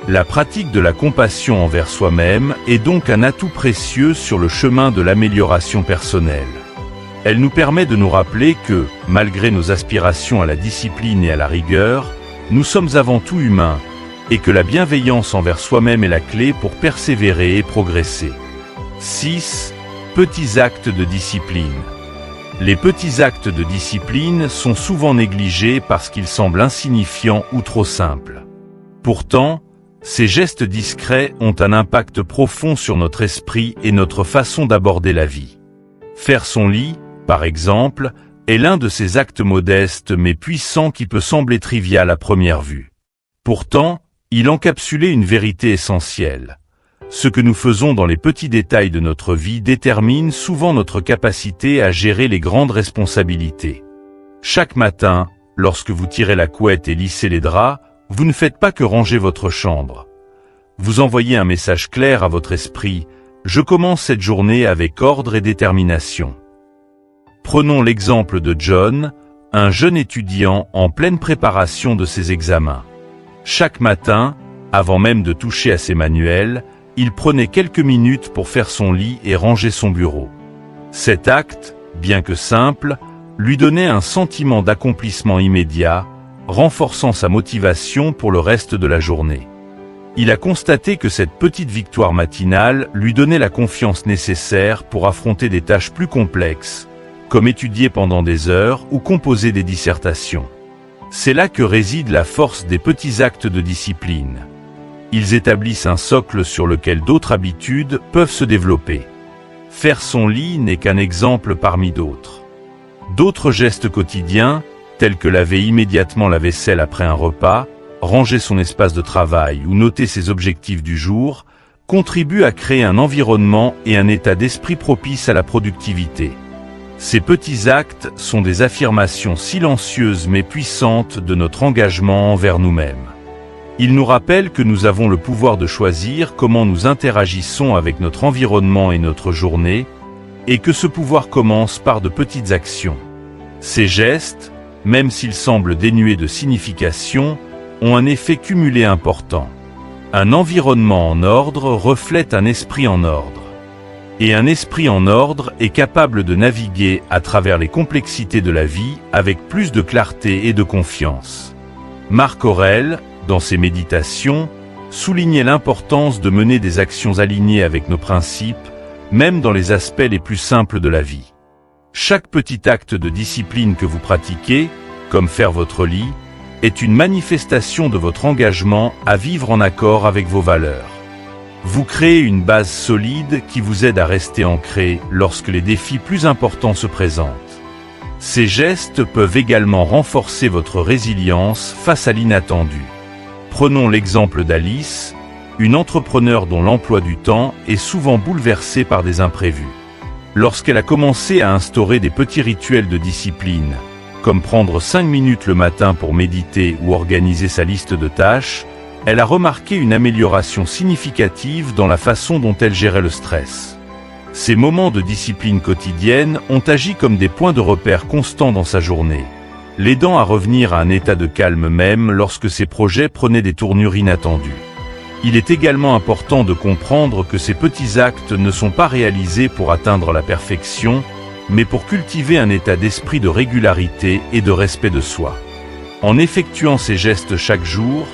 La pratique de la compassion envers soi-même est donc un atout précieux sur le chemin de l'amélioration personnelle. Elle nous permet de nous rappeler que, malgré nos aspirations à la discipline et à la rigueur, nous sommes avant tout humains, et que la bienveillance envers soi-même est la clé pour persévérer et progresser. 6. Petits actes de discipline. Les petits actes de discipline sont souvent négligés parce qu'ils semblent insignifiants ou trop simples. Pourtant, ces gestes discrets ont un impact profond sur notre esprit et notre façon d'aborder la vie. Faire son lit, par exemple, est l'un de ces actes modestes mais puissants qui peut sembler trivial à première vue. Pourtant, il encapsulait une vérité essentielle. Ce que nous faisons dans les petits détails de notre vie détermine souvent notre capacité à gérer les grandes responsabilités. Chaque matin, lorsque vous tirez la couette et lissez les draps, vous ne faites pas que ranger votre chambre. Vous envoyez un message clair à votre esprit: je commence cette journée avec ordre et détermination. Prenons l'exemple de John, un jeune étudiant en pleine préparation de ses examens. Chaque matin, avant même de toucher à ses manuels, il prenait quelques minutes pour faire son lit et ranger son bureau. Cet acte, bien que simple, lui donnait un sentiment d'accomplissement immédiat, renforçant sa motivation pour le reste de la journée. Il a constaté que cette petite victoire matinale lui donnait la confiance nécessaire pour affronter des tâches plus complexes, comme étudier pendant des heures ou composer des dissertations. C'est là que réside la force des petits actes de discipline. Ils établissent un socle sur lequel d'autres habitudes peuvent se développer. Faire son lit n'est qu'un exemple parmi d'autres. D'autres gestes quotidiens, tels que laver immédiatement la vaisselle après un repas, ranger son espace de travail ou noter ses objectifs du jour, contribuent à créer un environnement et un état d'esprit propice à la productivité. Ces petits actes sont des affirmations silencieuses mais puissantes de notre engagement envers nous-mêmes. Ils nous rappellent que nous avons le pouvoir de choisir comment nous interagissons avec notre environnement et notre journée, et que ce pouvoir commence par de petites actions. Ces gestes, même s'ils semblent dénués de signification, ont un effet cumulé important. Un environnement en ordre reflète un esprit en ordre. Et un esprit en ordre est capable de naviguer à travers les complexités de la vie avec plus de clarté et de confiance. Marc Aurèle, dans ses méditations, soulignait l'importance de mener des actions alignées avec nos principes, même dans les aspects les plus simples de la vie. Chaque petit acte de discipline que vous pratiquez, comme faire votre lit, est une manifestation de votre engagement à vivre en accord avec vos valeurs. Vous créez une base solide qui vous aide à rester ancré lorsque les défis plus importants se présentent. Ces gestes peuvent également renforcer votre résilience face à l'inattendu. Prenons l'exemple d'Alice, une entrepreneure dont l'emploi du temps est souvent bouleversé par des imprévus. Lorsqu'elle a commencé à instaurer des petits rituels de discipline, comme prendre 5 minutes le matin pour méditer ou organiser sa liste de tâches, elle a remarqué une amélioration significative dans la façon dont elle gérait le stress. Ces moments de discipline quotidienne ont agi comme des points de repère constants dans sa journée, l'aidant à revenir à un état de calme même lorsque ses projets prenaient des tournures inattendues. Il est également important de comprendre que ces petits actes ne sont pas réalisés pour atteindre la perfection, mais pour cultiver un état d'esprit de régularité et de respect de soi. En effectuant ces gestes chaque jour,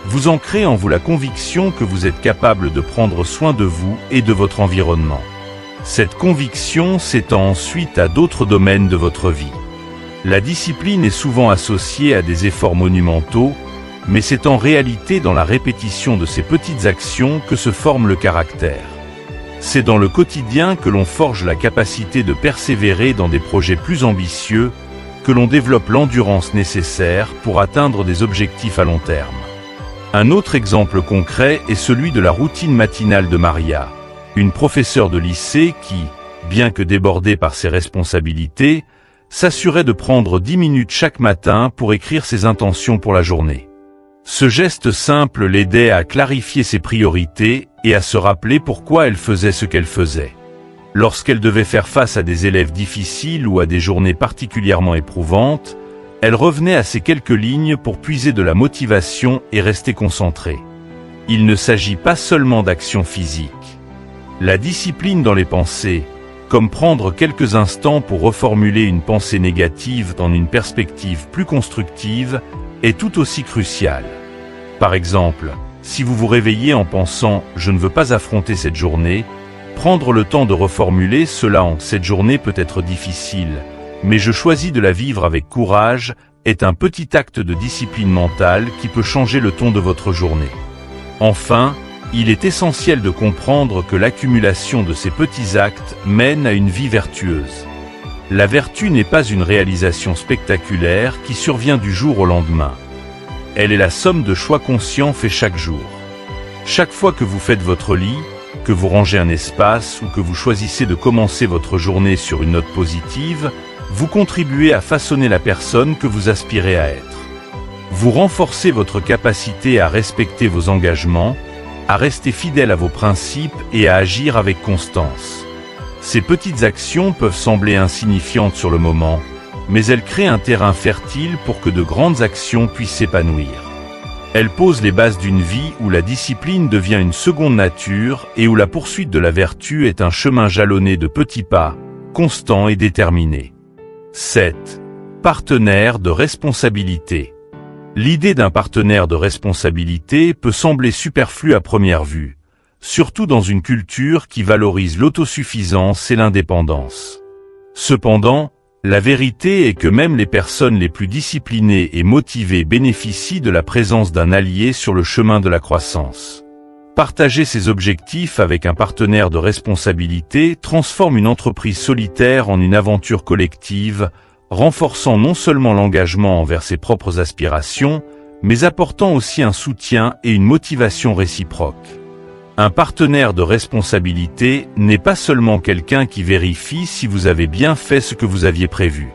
vous ancrez en vous la conviction que vous êtes capable de prendre soin de vous et de votre environnement. Cette conviction s'étend ensuite à d'autres domaines de votre vie. La discipline est souvent associée à des efforts monumentaux, mais c'est en réalité dans la répétition de ces petites actions que se forme le caractère. C'est dans le quotidien que l'on forge la capacité de persévérer dans des projets plus ambitieux, que l'on développe l'endurance nécessaire pour atteindre des objectifs à long terme. Un autre exemple concret est celui de la routine matinale de Maria, une professeure de lycée qui, bien que débordée par ses responsabilités, s'assurait de prendre 10 minutes chaque matin pour écrire ses intentions pour la journée. Ce geste simple l'aidait à clarifier ses priorités et à se rappeler pourquoi elle faisait ce qu'elle faisait. Lorsqu'elle devait faire face à des élèves difficiles ou à des journées particulièrement éprouvantes, elle revenait à ces quelques lignes pour puiser de la motivation et rester concentrée. Il ne s'agit pas seulement d'actions physiques. La discipline dans les pensées, comme prendre quelques instants pour reformuler une pensée négative dans une perspective plus constructive, est tout aussi cruciale. Par exemple, si vous vous réveillez en pensant « je ne veux pas affronter cette journée », prendre le temps de reformuler cela en « cette journée peut être difficile », mais je choisis de la vivre avec courage, est un petit acte de discipline mentale qui peut changer le ton de votre journée. Enfin, il est essentiel de comprendre que l'accumulation de ces petits actes mène à une vie vertueuse. La vertu n'est pas une réalisation spectaculaire qui survient du jour au lendemain. Elle est la somme de choix conscients faits chaque jour. Chaque fois que vous faites votre lit, que vous rangez un espace ou que vous choisissez de commencer votre journée sur une note positive, vous contribuez à façonner la personne que vous aspirez à être. Vous renforcez votre capacité à respecter vos engagements, à rester fidèle à vos principes et à agir avec constance. Ces petites actions peuvent sembler insignifiantes sur le moment, mais elles créent un terrain fertile pour que de grandes actions puissent s'épanouir. Elles posent les bases d'une vie où la discipline devient une seconde nature et où la poursuite de la vertu est un chemin jalonné de petits pas, constants et déterminés. 7. Partenaire de responsabilité. L'idée d'un partenaire de responsabilité peut sembler superflue à première vue, surtout dans une culture qui valorise l'autosuffisance et l'indépendance. Cependant, la vérité est que même les personnes les plus disciplinées et motivées bénéficient de la présence d'un allié sur le chemin de la croissance. Partager ses objectifs avec un partenaire de responsabilité transforme une entreprise solitaire en une aventure collective, renforçant non seulement l'engagement envers ses propres aspirations, mais apportant aussi un soutien et une motivation réciproque. Un partenaire de responsabilité n'est pas seulement quelqu'un qui vérifie si vous avez bien fait ce que vous aviez prévu.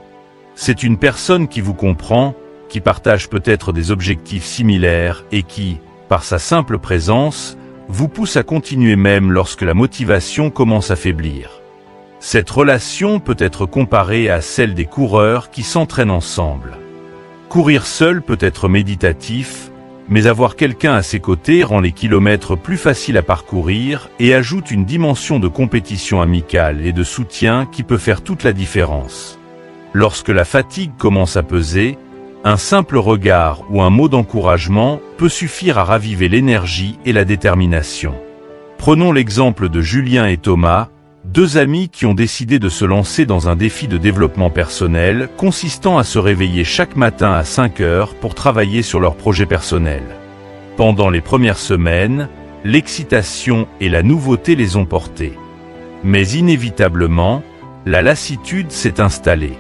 C'est une personne qui vous comprend, qui partage peut-être des objectifs similaires et qui, par sa simple présence, vous pousse à continuer même lorsque la motivation commence à faiblir. Cette relation peut être comparée à celle des coureurs qui s'entraînent ensemble. Courir seul peut être méditatif, mais avoir quelqu'un à ses côtés rend les kilomètres plus faciles à parcourir et ajoute une dimension de compétition amicale et de soutien qui peut faire toute la différence. Lorsque la fatigue commence à peser, un simple regard ou un mot d'encouragement peut suffire à raviver l'énergie et la détermination. Prenons l'exemple de Julien et Thomas, deux amis qui ont décidé de se lancer dans un défi de développement personnel consistant à se réveiller chaque matin à 5 heures pour travailler sur leur projet personnel. Pendant les premières semaines, l'excitation et la nouveauté les ont portés. Mais inévitablement, la lassitude s'est installée.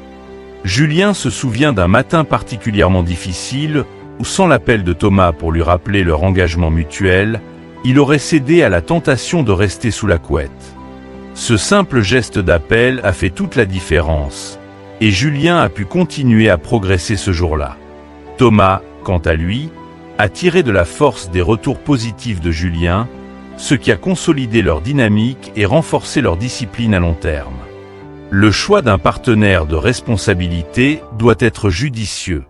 Julien se souvient d'un matin particulièrement difficile où, sans l'appel de Thomas pour lui rappeler leur engagement mutuel, il aurait cédé à la tentation de rester sous la couette. Ce simple geste d'appel a fait toute la différence, et Julien a pu continuer à progresser ce jour-là. Thomas, quant à lui, a tiré de la force des retours positifs de Julien, ce qui a consolidé leur dynamique et renforcé leur discipline à long terme. Le choix d'un partenaire de responsabilité doit être judicieux.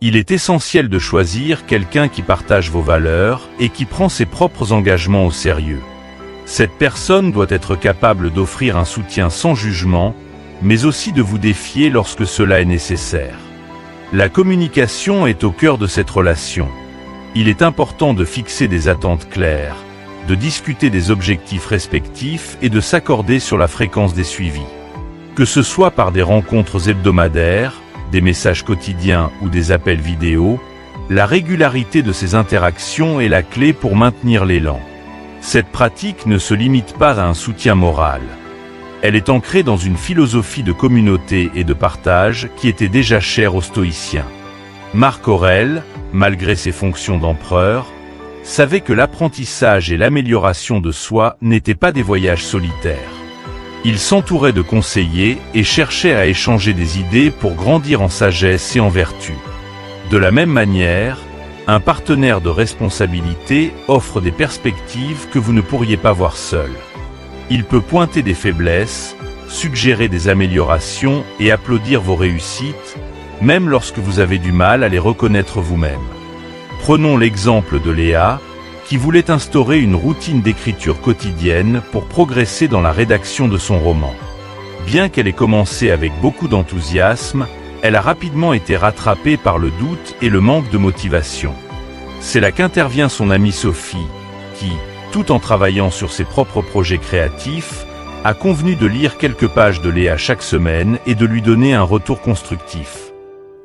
Il est essentiel de choisir quelqu'un qui partage vos valeurs et qui prend ses propres engagements au sérieux. Cette personne doit être capable d'offrir un soutien sans jugement, mais aussi de vous défier lorsque cela est nécessaire. La communication est au cœur de cette relation. Il est important de fixer des attentes claires, de discuter des objectifs respectifs et de s'accorder sur la fréquence des suivis. Que ce soit par des rencontres hebdomadaires, des messages quotidiens ou des appels vidéo, la régularité de ces interactions est la clé pour maintenir l'élan. Cette pratique ne se limite pas à un soutien moral. Elle est ancrée dans une philosophie de communauté et de partage qui était déjà chère aux stoïciens. Marc Aurèle, malgré ses fonctions d'empereur, savait que l'apprentissage et l'amélioration de soi n'étaient pas des voyages solitaires. Il s'entourait de conseillers et cherchait à échanger des idées pour grandir en sagesse et en vertu. De la même manière, un partenaire de responsabilité offre des perspectives que vous ne pourriez pas voir seul. Il peut pointer des faiblesses, suggérer des améliorations et applaudir vos réussites, même lorsque vous avez du mal à les reconnaître vous-même. Prenons l'exemple de Léa, qui voulait instaurer une routine d'écriture quotidienne pour progresser dans la rédaction de son roman. Bien qu'elle ait commencé avec beaucoup d'enthousiasme, elle a rapidement été rattrapée par le doute et le manque de motivation. C'est là qu'intervient son amie Sophie, qui, tout en travaillant sur ses propres projets créatifs, a convenu de lire quelques pages de Léa chaque semaine et de lui donner un retour constructif.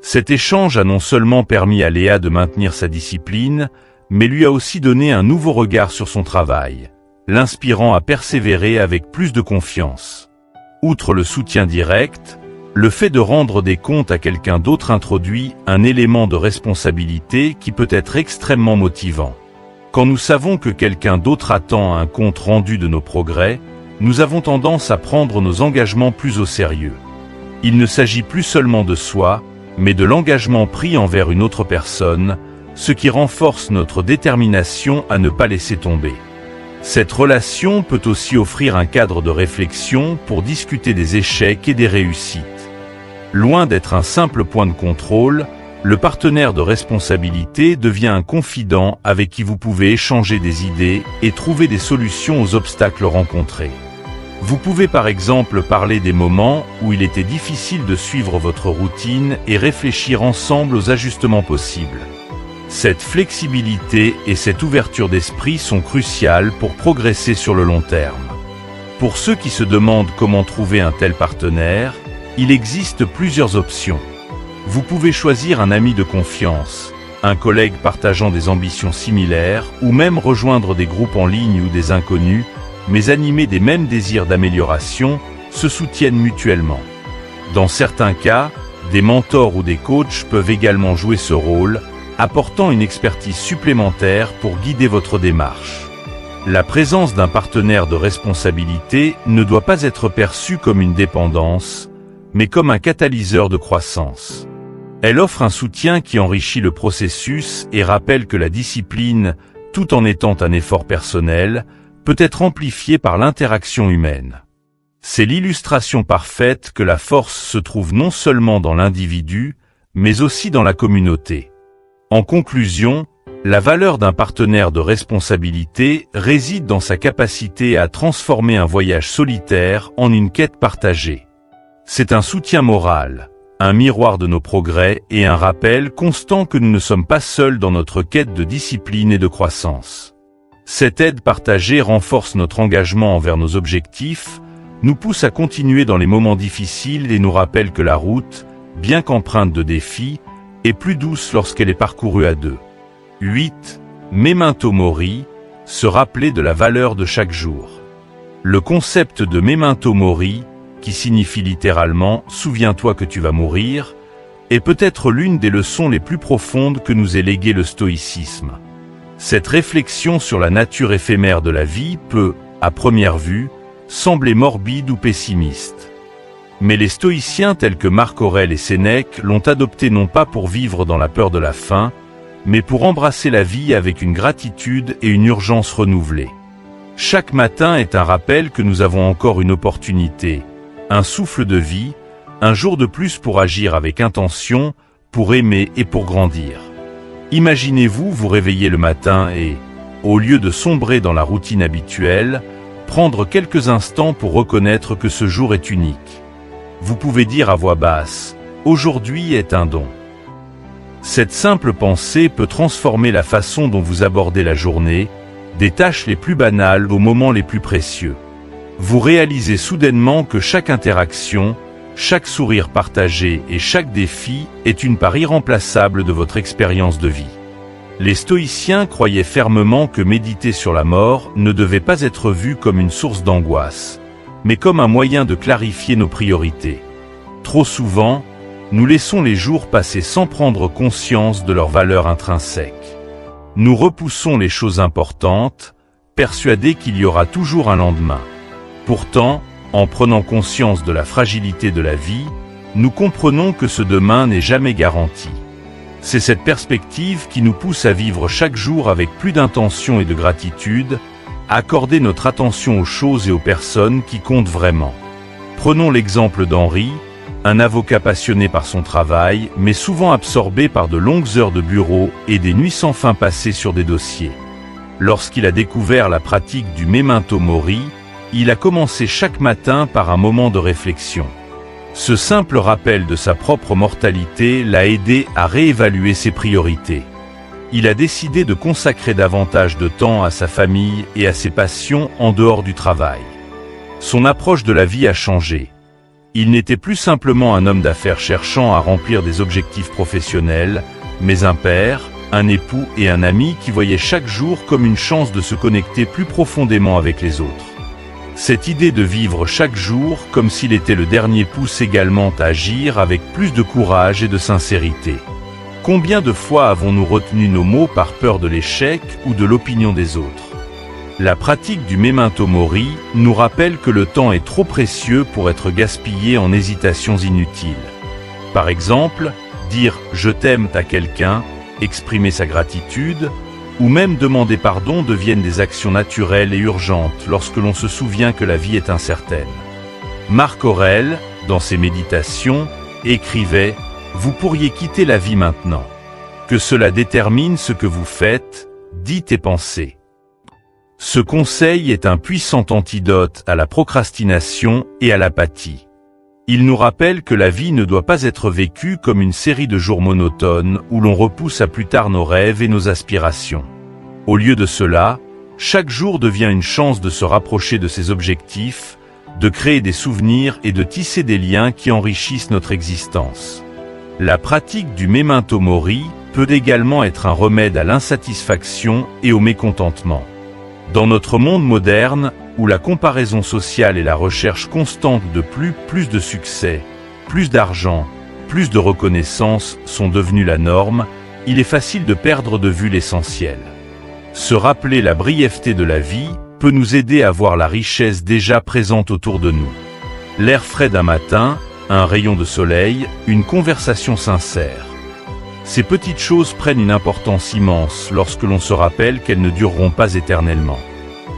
Cet échange a non seulement permis à Léa de maintenir sa discipline, mais lui a aussi donné un nouveau regard sur son travail, l'inspirant à persévérer avec plus de confiance. Outre le soutien direct, Le fait de rendre des comptes à quelqu'un d'autre introduit un élément de responsabilité qui peut être extrêmement motivant. Quand nous savons que quelqu'un d'autre attend un compte rendu de nos progrès, nous avons tendance à prendre nos engagements plus au sérieux. Il ne s'agit plus seulement de soi, mais de l'engagement pris envers une autre personne, ce qui renforce notre détermination à ne pas laisser tomber. Cette relation peut aussi offrir un cadre de réflexion pour discuter des échecs et des réussites. Loin d'être un simple point de contrôle, le partenaire de responsabilité devient un confident avec qui vous pouvez échanger des idées et trouver des solutions aux obstacles rencontrés. Vous pouvez par exemple parler des moments où il était difficile de suivre votre routine et réfléchir ensemble aux ajustements possibles. Cette flexibilité et cette ouverture d'esprit sont cruciales pour progresser sur le long terme. Pour ceux qui se demandent comment trouver un tel partenaire, il existe plusieurs options. Vous pouvez choisir un ami de confiance, un collègue partageant des ambitions similaires ou même rejoindre des groupes en ligne ou des inconnus, mais animés des mêmes désirs d'amélioration, se soutiennent mutuellement. Dans certains cas, des mentors ou des coachs peuvent également jouer ce rôle, apportant une expertise supplémentaire pour guider votre démarche. La présence d'un partenaire de responsabilité ne doit pas être perçue comme une dépendance, mais comme un catalyseur de croissance. Elle offre un soutien qui enrichit le processus et rappelle que la discipline, tout en étant un effort personnel, peut être amplifiée par l'interaction humaine. C'est l'illustration parfaite que la force se trouve non seulement dans l'individu, mais aussi dans la communauté. En conclusion, la valeur d'un partenaire de responsabilité réside dans sa capacité à transformer un voyage solitaire en une quête partagée. C'est un soutien moral, un miroir de nos progrès et un rappel constant que nous ne sommes pas seuls dans notre quête de discipline et de croissance. Cette aide partagée renforce notre engagement envers nos objectifs, nous pousse à continuer dans les moments difficiles et nous rappelle que la route, bien qu'empreinte de défis, est plus douce lorsqu'elle est parcourue à deux. 8. Memento Mori, se rappeler de la valeur de chaque jour. Le concept de Memento Mori, qui signifie littéralement « souviens-toi que tu vas mourir », est peut-être l'une des leçons les plus profondes que nous ait légué le stoïcisme. Cette réflexion sur la nature éphémère de la vie peut, à première vue, sembler morbide ou pessimiste. Mais les stoïciens tels que Marc Aurèle et Sénèque l'ont adopté non pas pour vivre dans la peur de la fin, mais pour embrasser la vie avec une gratitude et une urgence renouvelée. Chaque matin est un rappel que nous avons encore une opportunité, un souffle de vie, un jour de plus pour agir avec intention, pour aimer et pour grandir. Imaginez-vous vous réveiller le matin et, au lieu de sombrer dans la routine habituelle, prendre quelques instants pour reconnaître que ce jour est unique. Vous pouvez dire à voix basse, « Aujourd'hui est un don ». Cette simple pensée peut transformer la façon dont vous abordez la journée, des tâches les plus banales aux moments les plus précieux. Vous réalisez soudainement que chaque interaction, chaque sourire partagé et chaque défi est une part irremplaçable de votre expérience de vie. Les stoïciens croyaient fermement que méditer sur la mort ne devait pas être vu comme une source d'angoisse, mais comme un moyen de clarifier nos priorités. Trop souvent, nous laissons les jours passer sans prendre conscience de leur valeur intrinsèque. Nous repoussons les choses importantes, persuadés qu'il y aura toujours un lendemain. Pourtant, en prenant conscience de la fragilité de la vie, nous comprenons que ce demain n'est jamais garanti. C'est cette perspective qui nous pousse à vivre chaque jour avec plus d'intention et de gratitude, à accorder notre attention aux choses et aux personnes qui comptent vraiment. Prenons l'exemple d'Henri, un avocat passionné par son travail, mais souvent absorbé par de longues heures de bureau et des nuits sans fin passées sur des dossiers. Lorsqu'il a découvert la pratique du Memento Mori, il a commencé chaque matin par un moment de réflexion. Ce simple rappel de sa propre mortalité l'a aidé à réévaluer ses priorités. Il a décidé de consacrer davantage de temps à sa famille et à ses passions en dehors du travail. Son approche de la vie a changé. Il n'était plus simplement un homme d'affaires cherchant à remplir des objectifs professionnels, mais un père, un époux et un ami qui voyait chaque jour comme une chance de se connecter plus profondément avec les autres. Cette idée de vivre chaque jour comme s'il était le dernier pousse également à agir avec plus de courage et de sincérité. Combien de fois avons-nous retenu nos mots par peur de l'échec ou de l'opinion des autres? La pratique du memento mori nous rappelle que le temps est trop précieux pour être gaspillé en hésitations inutiles. Par exemple, dire « je t'aime » à quelqu'un, exprimer sa gratitude, ou même demander pardon deviennent des actions naturelles et urgentes lorsque l'on se souvient que la vie est incertaine. Marc Aurèle, dans ses méditations, écrivait « Vous pourriez quitter la vie maintenant. Que cela détermine ce que vous faites, dites et pensez. » Ce conseil est un puissant antidote à la procrastination et à l'apathie. Il nous rappelle que la vie ne doit pas être vécue comme une série de jours monotones où l'on repousse à plus tard nos rêves et nos aspirations. Au lieu de cela, chaque jour devient une chance de se rapprocher de ses objectifs, de créer des souvenirs et de tisser des liens qui enrichissent notre existence. La pratique du memento mori peut également être un remède à l'insatisfaction et au mécontentement. Dans notre monde moderne, où la comparaison sociale et la recherche constante de plus de succès, plus d'argent, plus de reconnaissance sont devenues la norme, il est facile de perdre de vue l'essentiel. Se rappeler la brièveté de la vie peut nous aider à voir la richesse déjà présente autour de nous. L'air frais d'un matin, un rayon de soleil, une conversation sincère. Ces petites choses prennent une importance immense lorsque l'on se rappelle qu'elles ne dureront pas éternellement.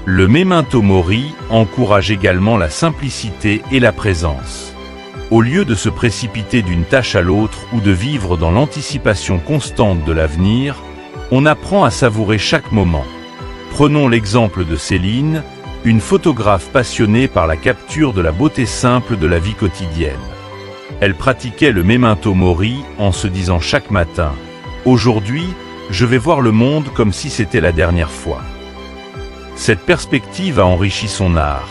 Le memento mori encourage également la simplicité et la présence. Au lieu de se précipiter d'une tâche à l'autre ou de vivre dans l'anticipation constante de l'avenir, on apprend à savourer chaque moment. Prenons l'exemple de Céline, une photographe passionnée par la capture de la beauté simple de la vie quotidienne. Elle pratiquait le memento mori en se disant chaque matin « Aujourd'hui, je vais voir le monde comme si c'était la dernière fois ». Cette perspective a enrichi son art,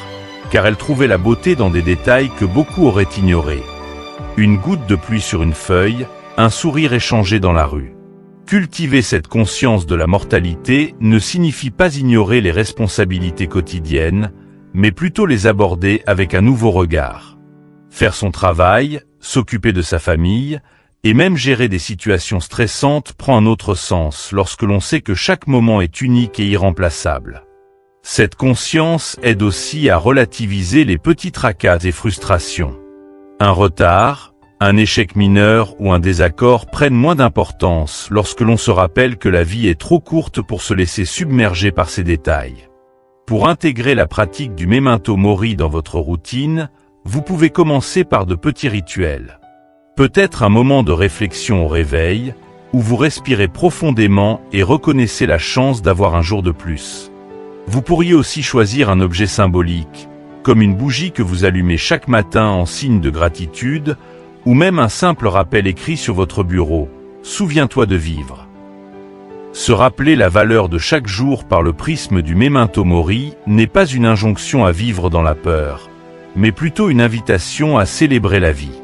car elle trouvait la beauté dans des détails que beaucoup auraient ignorés. Une goutte de pluie sur une feuille, un sourire échangé dans la rue. Cultiver cette conscience de la mortalité ne signifie pas ignorer les responsabilités quotidiennes, mais plutôt les aborder avec un nouveau regard. Faire son travail, s'occuper de sa famille, et même gérer des situations stressantes prend un autre sens lorsque l'on sait que chaque moment est unique et irremplaçable. Cette conscience aide aussi à relativiser les petits tracas et frustrations. Un retard, un échec mineur ou un désaccord prennent moins d'importance lorsque l'on se rappelle que la vie est trop courte pour se laisser submerger par ces détails. Pour intégrer la pratique du memento mori dans votre routine, vous pouvez commencer par de petits rituels. Peut-être un moment de réflexion au réveil, où vous respirez profondément et reconnaissez la chance d'avoir un jour de plus. Vous pourriez aussi choisir un objet symbolique, comme une bougie que vous allumez chaque matin en signe de gratitude, ou même un simple rappel écrit sur votre bureau, « Souviens-toi de vivre ». Se rappeler la valeur de chaque jour par le prisme du memento mori n'est pas une injonction à vivre dans la peur, mais plutôt une invitation à célébrer la vie.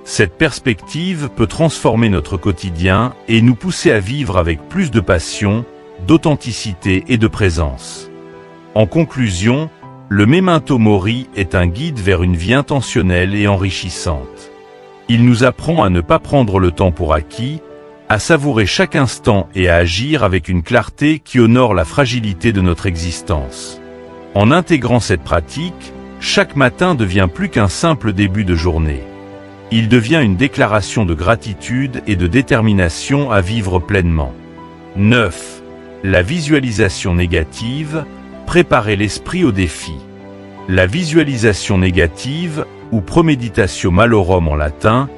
Cette perspective peut transformer notre quotidien et nous pousser à vivre avec plus de passion, d'authenticité et de présence. En conclusion, le memento mori est un guide vers une vie intentionnelle et enrichissante. Il nous apprend à ne pas prendre le temps pour acquis, à savourer chaque instant et à agir avec une clarté qui honore la fragilité de notre existence. En intégrant cette pratique, chaque matin devient plus qu'un simple début de journée. Il devient une déclaration de gratitude et de détermination à vivre pleinement. 9. La visualisation négative, préparer l'esprit au défi. La visualisation négative, ou premeditatio malorum en latin,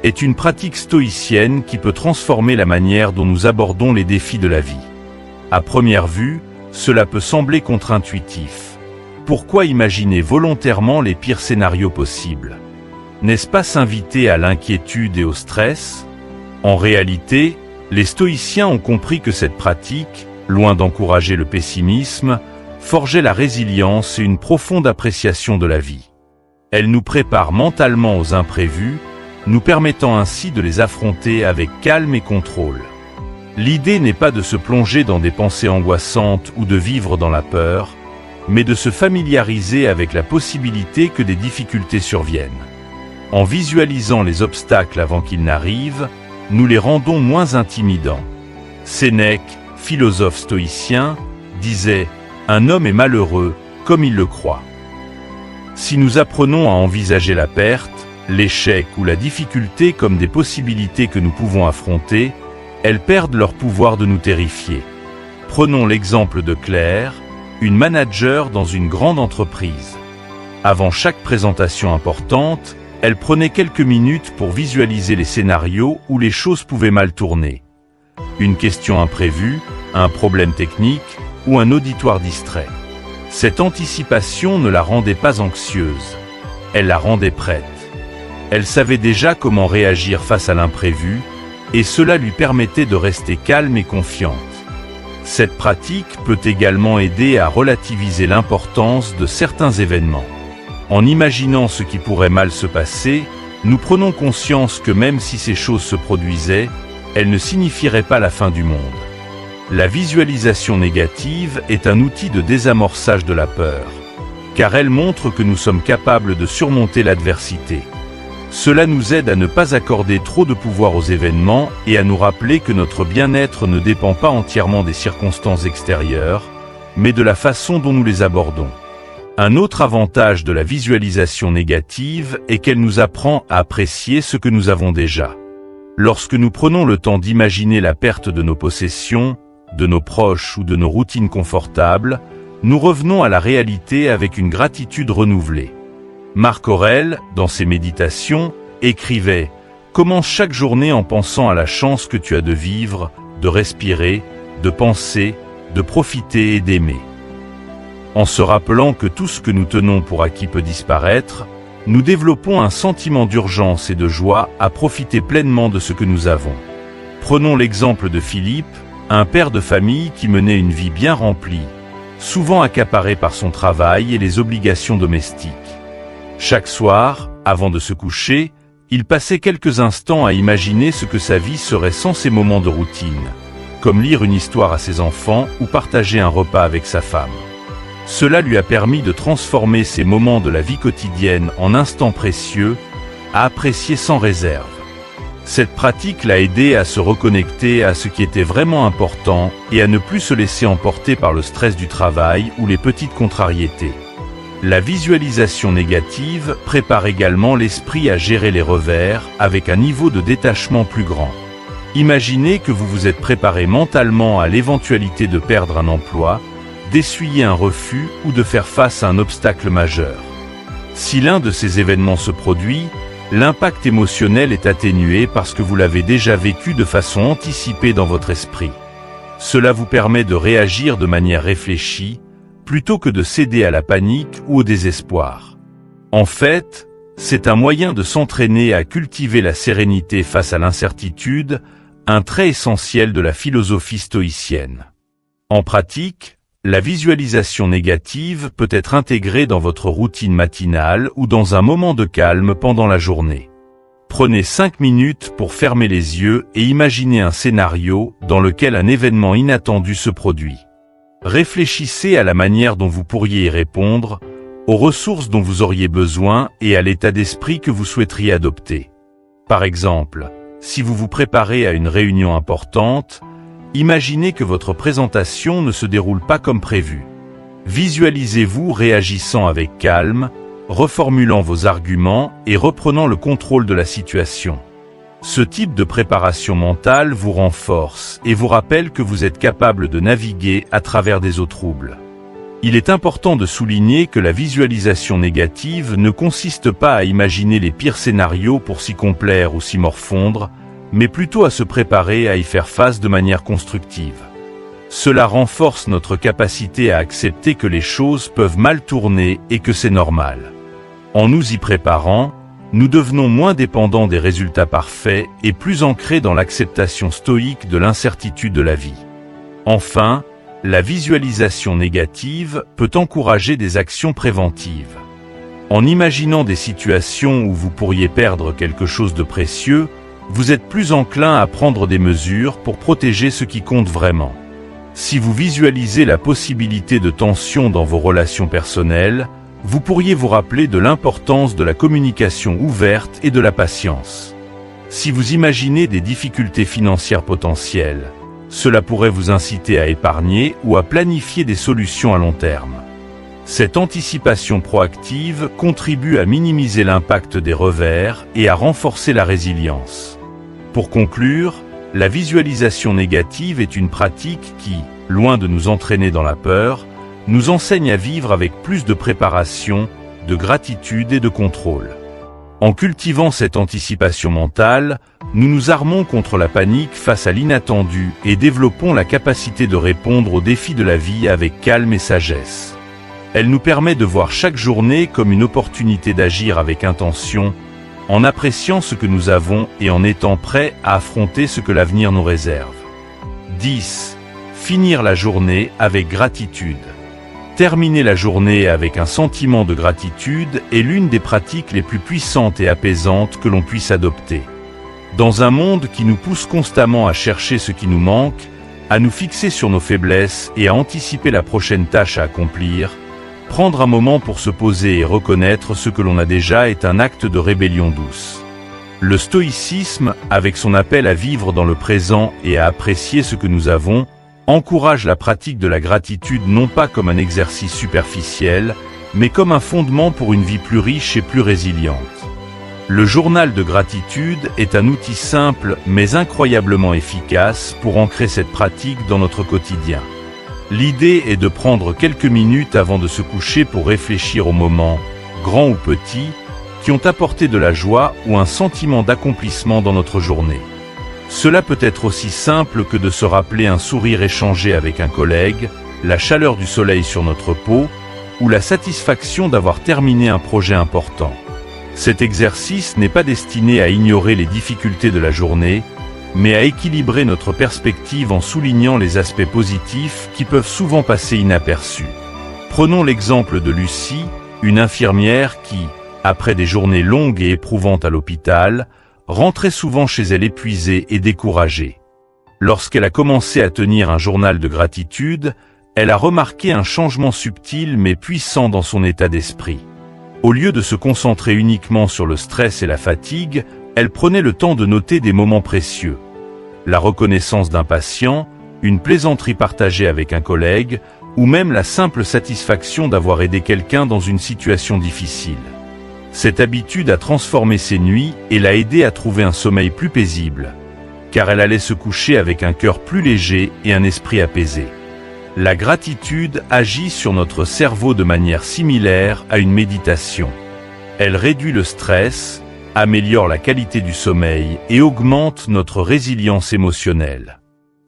est une pratique stoïcienne qui peut transformer la manière dont nous abordons les défis de la vie. À première vue, cela peut sembler contre-intuitif. Pourquoi imaginer volontairement les pires scénarios possibles? N'est-ce pas s'inviter à l'inquiétude et au stress? En réalité, les stoïciens ont compris que cette pratique, loin d'encourager le pessimisme, forgeait la résilience et une profonde appréciation de la vie. Elle nous prépare mentalement aux imprévus, nous permettant ainsi de les affronter avec calme et contrôle. L'idée n'est pas de se plonger dans des pensées angoissantes ou de vivre dans la peur, mais de se familiariser avec la possibilité que des difficultés surviennent. En visualisant les obstacles avant qu'ils n'arrivent, nous les rendons moins intimidants. Sénèque, philosophe stoïcien, disait « Un homme est malheureux comme il le croit ». Si nous apprenons à envisager la perte, l'échec ou la difficulté comme des possibilités que nous pouvons affronter, elles perdent leur pouvoir de nous terrifier. Prenons l'exemple de Claire, une manager dans une grande entreprise. Avant chaque présentation importante, elle prenait quelques minutes pour visualiser les scénarios où les choses pouvaient mal tourner. Une question imprévue, un problème technique ou un auditoire distrait. Cette anticipation ne la rendait pas anxieuse, elle la rendait prête. Elle savait déjà comment réagir face à l'imprévu, et cela lui permettait de rester calme et confiante. Cette pratique peut également aider à relativiser l'importance de certains événements. En imaginant ce qui pourrait mal se passer, nous prenons conscience que même si ces choses se produisaient, elles ne signifieraient pas la fin du monde. La visualisation négative est un outil de désamorçage de la peur, car elle montre que nous sommes capables de surmonter l'adversité. Cela nous aide à ne pas accorder trop de pouvoir aux événements et à nous rappeler que notre bien-être ne dépend pas entièrement des circonstances extérieures, mais de la façon dont nous les abordons. Un autre avantage de la visualisation négative est qu'elle nous apprend à apprécier ce que nous avons déjà. Lorsque nous prenons le temps d'imaginer la perte de nos possessions, de nos proches ou de nos routines confortables, nous revenons à la réalité avec une gratitude renouvelée. Marc Aurèle, dans ses méditations, écrivait « Commence chaque journée en pensant à la chance que tu as de vivre, de respirer, de penser, de profiter et d'aimer. » En se rappelant que tout ce que nous tenons pour acquis peut disparaître, nous développons un sentiment d'urgence et de joie à profiter pleinement de ce que nous avons. Prenons l'exemple de Philippe, un père de famille qui menait une vie bien remplie, souvent accaparé par son travail et les obligations domestiques. Chaque soir, avant de se coucher, il passait quelques instants à imaginer ce que sa vie serait sans ces moments de routine, comme lire une histoire à ses enfants ou partager un repas avec sa femme. Cela lui a permis de transformer ces moments de la vie quotidienne en instants précieux, à apprécier sans réserve. Cette pratique l'a aidé à se reconnecter à ce qui était vraiment important et à ne plus se laisser emporter par le stress du travail ou les petites contrariétés. La visualisation négative prépare également l'esprit à gérer les revers avec un niveau de détachement plus grand. Imaginez que vous vous êtes préparé mentalement à l'éventualité de perdre un emploi, d'essuyer un refus ou de faire face à un obstacle majeur. Si l'un de ces événements se produit, l'impact émotionnel est atténué parce que vous l'avez déjà vécu de façon anticipée dans votre esprit. Cela vous permet de réagir de manière réfléchie, plutôt que de céder à la panique ou au désespoir. En fait, c'est un moyen de s'entraîner à cultiver la sérénité face à l'incertitude, un trait essentiel de la philosophie stoïcienne. En pratique, la visualisation négative peut être intégrée dans votre routine matinale ou dans un moment de calme pendant la journée. Prenez 5 minutes pour fermer les yeux et imaginer un scénario dans lequel un événement inattendu se produit. Réfléchissez à la manière dont vous pourriez y répondre, aux ressources dont vous auriez besoin et à l'état d'esprit que vous souhaiteriez adopter. Par exemple, si vous vous préparez à une réunion importante, imaginez que votre présentation ne se déroule pas comme prévu. Visualisez-vous réagissant avec calme, reformulant vos arguments et reprenant le contrôle de la situation. Ce type de préparation mentale vous renforce et vous rappelle que vous êtes capable de naviguer à travers des eaux troubles. Il est important de souligner que la visualisation négative ne consiste pas à imaginer les pires scénarios pour s'y complaire ou s'y morfondre, mais plutôt à se préparer à y faire face de manière constructive. Cela renforce notre capacité à accepter que les choses peuvent mal tourner et que c'est normal. En nous y préparant, nous devenons moins dépendants des résultats parfaits et plus ancrés dans l'acceptation stoïque de l'incertitude de la vie. Enfin, la visualisation négative peut encourager des actions préventives. En imaginant des situations où vous pourriez perdre quelque chose de précieux, vous êtes plus enclin à prendre des mesures pour protéger ce qui compte vraiment. Si vous visualisez la possibilité de tension dans vos relations personnelles, vous pourriez vous rappeler de l'importance de la communication ouverte et de la patience. Si vous imaginez des difficultés financières potentielles, cela pourrait vous inciter à épargner ou à planifier des solutions à long terme. Cette anticipation proactive contribue à minimiser l'impact des revers et à renforcer la résilience. Pour conclure, la visualisation négative est une pratique qui, loin de nous entraîner dans la peur, nous enseigne à vivre avec plus de préparation, de gratitude et de contrôle. En cultivant cette anticipation mentale, nous nous armons contre la panique face à l'inattendu et développons la capacité de répondre aux défis de la vie avec calme et sagesse. Elle nous permet de voir chaque journée comme une opportunité d'agir avec intention, en appréciant ce que nous avons et en étant prêts à affronter ce que l'avenir nous réserve. 10. Finir la journée avec gratitude. Terminer la journée avec un sentiment de gratitude est l'une des pratiques les plus puissantes et apaisantes que l'on puisse adopter. Dans un monde qui nous pousse constamment à chercher ce qui nous manque, à nous fixer sur nos faiblesses et à anticiper la prochaine tâche à accomplir, prendre un moment pour se poser et reconnaître ce que l'on a déjà est un acte de rébellion douce. Le stoïcisme, avec son appel à vivre dans le présent et à apprécier ce que nous avons, encourage la pratique de la gratitude non pas comme un exercice superficiel, mais comme un fondement pour une vie plus riche et plus résiliente. Le journal de gratitude est un outil simple mais incroyablement efficace pour ancrer cette pratique dans notre quotidien. L'idée est de prendre quelques minutes avant de se coucher pour réfléchir aux moments, grands ou petits, qui ont apporté de la joie ou un sentiment d'accomplissement dans notre journée. Cela peut être aussi simple que de se rappeler un sourire échangé avec un collègue, la chaleur du soleil sur notre peau, ou la satisfaction d'avoir terminé un projet important. Cet exercice n'est pas destiné à ignorer les difficultés de la journée, mais à équilibrer notre perspective en soulignant les aspects positifs qui peuvent souvent passer inaperçus. Prenons l'exemple de Lucie, une infirmière qui, après des journées longues et éprouvantes à l'hôpital, rentrait souvent chez elle épuisée et découragée. Lorsqu'elle a commencé à tenir un journal de gratitude, elle a remarqué un changement subtil mais puissant dans son état d'esprit. Au lieu de se concentrer uniquement sur le stress et la fatigue, elle prenait le temps de noter des moments précieux. La reconnaissance d'un patient, une plaisanterie partagée avec un collègue, ou même la simple satisfaction d'avoir aidé quelqu'un dans une situation difficile. Cette habitude a transformé ses nuits et l'a aidé à trouver un sommeil plus paisible, car elle allait se coucher avec un cœur plus léger et un esprit apaisé. La gratitude agit sur notre cerveau de manière similaire à une méditation. Elle réduit le stress, améliore la qualité du sommeil et augmente notre résilience émotionnelle.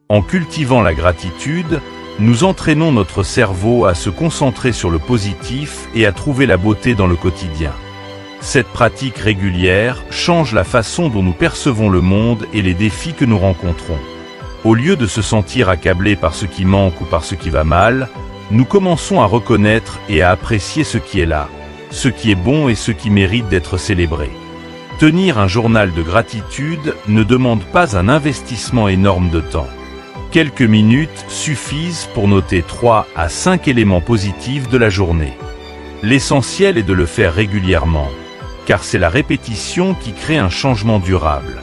En cultivant la gratitude, nous entraînons notre cerveau à se concentrer sur le positif et à trouver la beauté dans le quotidien. Cette pratique régulière change la façon dont nous percevons le monde et les défis que nous rencontrons. Au lieu de se sentir accablés par ce qui manque ou par ce qui va mal, nous commençons à reconnaître et à apprécier ce qui est là, ce qui est bon et ce qui mérite d'être célébré. Tenir un journal de gratitude ne demande pas un investissement énorme de temps. Quelques minutes suffisent pour noter 3 à 5 éléments positifs de la journée. L'essentiel est de le faire régulièrement, car c'est la répétition qui crée un changement durable.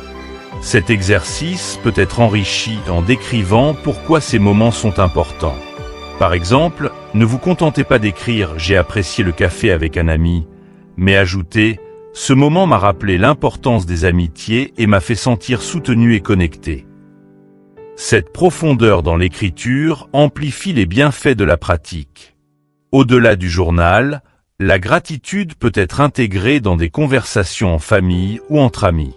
Cet exercice peut être enrichi en décrivant pourquoi ces moments sont importants. Par exemple, ne vous contentez pas d'écrire « J'ai apprécié le café avec un ami », mais ajoutez « Ce moment m'a rappelé l'importance des amitiés et m'a fait sentir soutenu et connecté ». Cette profondeur dans l'écriture amplifie les bienfaits de la pratique. Au-delà du journal, la gratitude peut être intégrée dans des conversations en famille ou entre amis.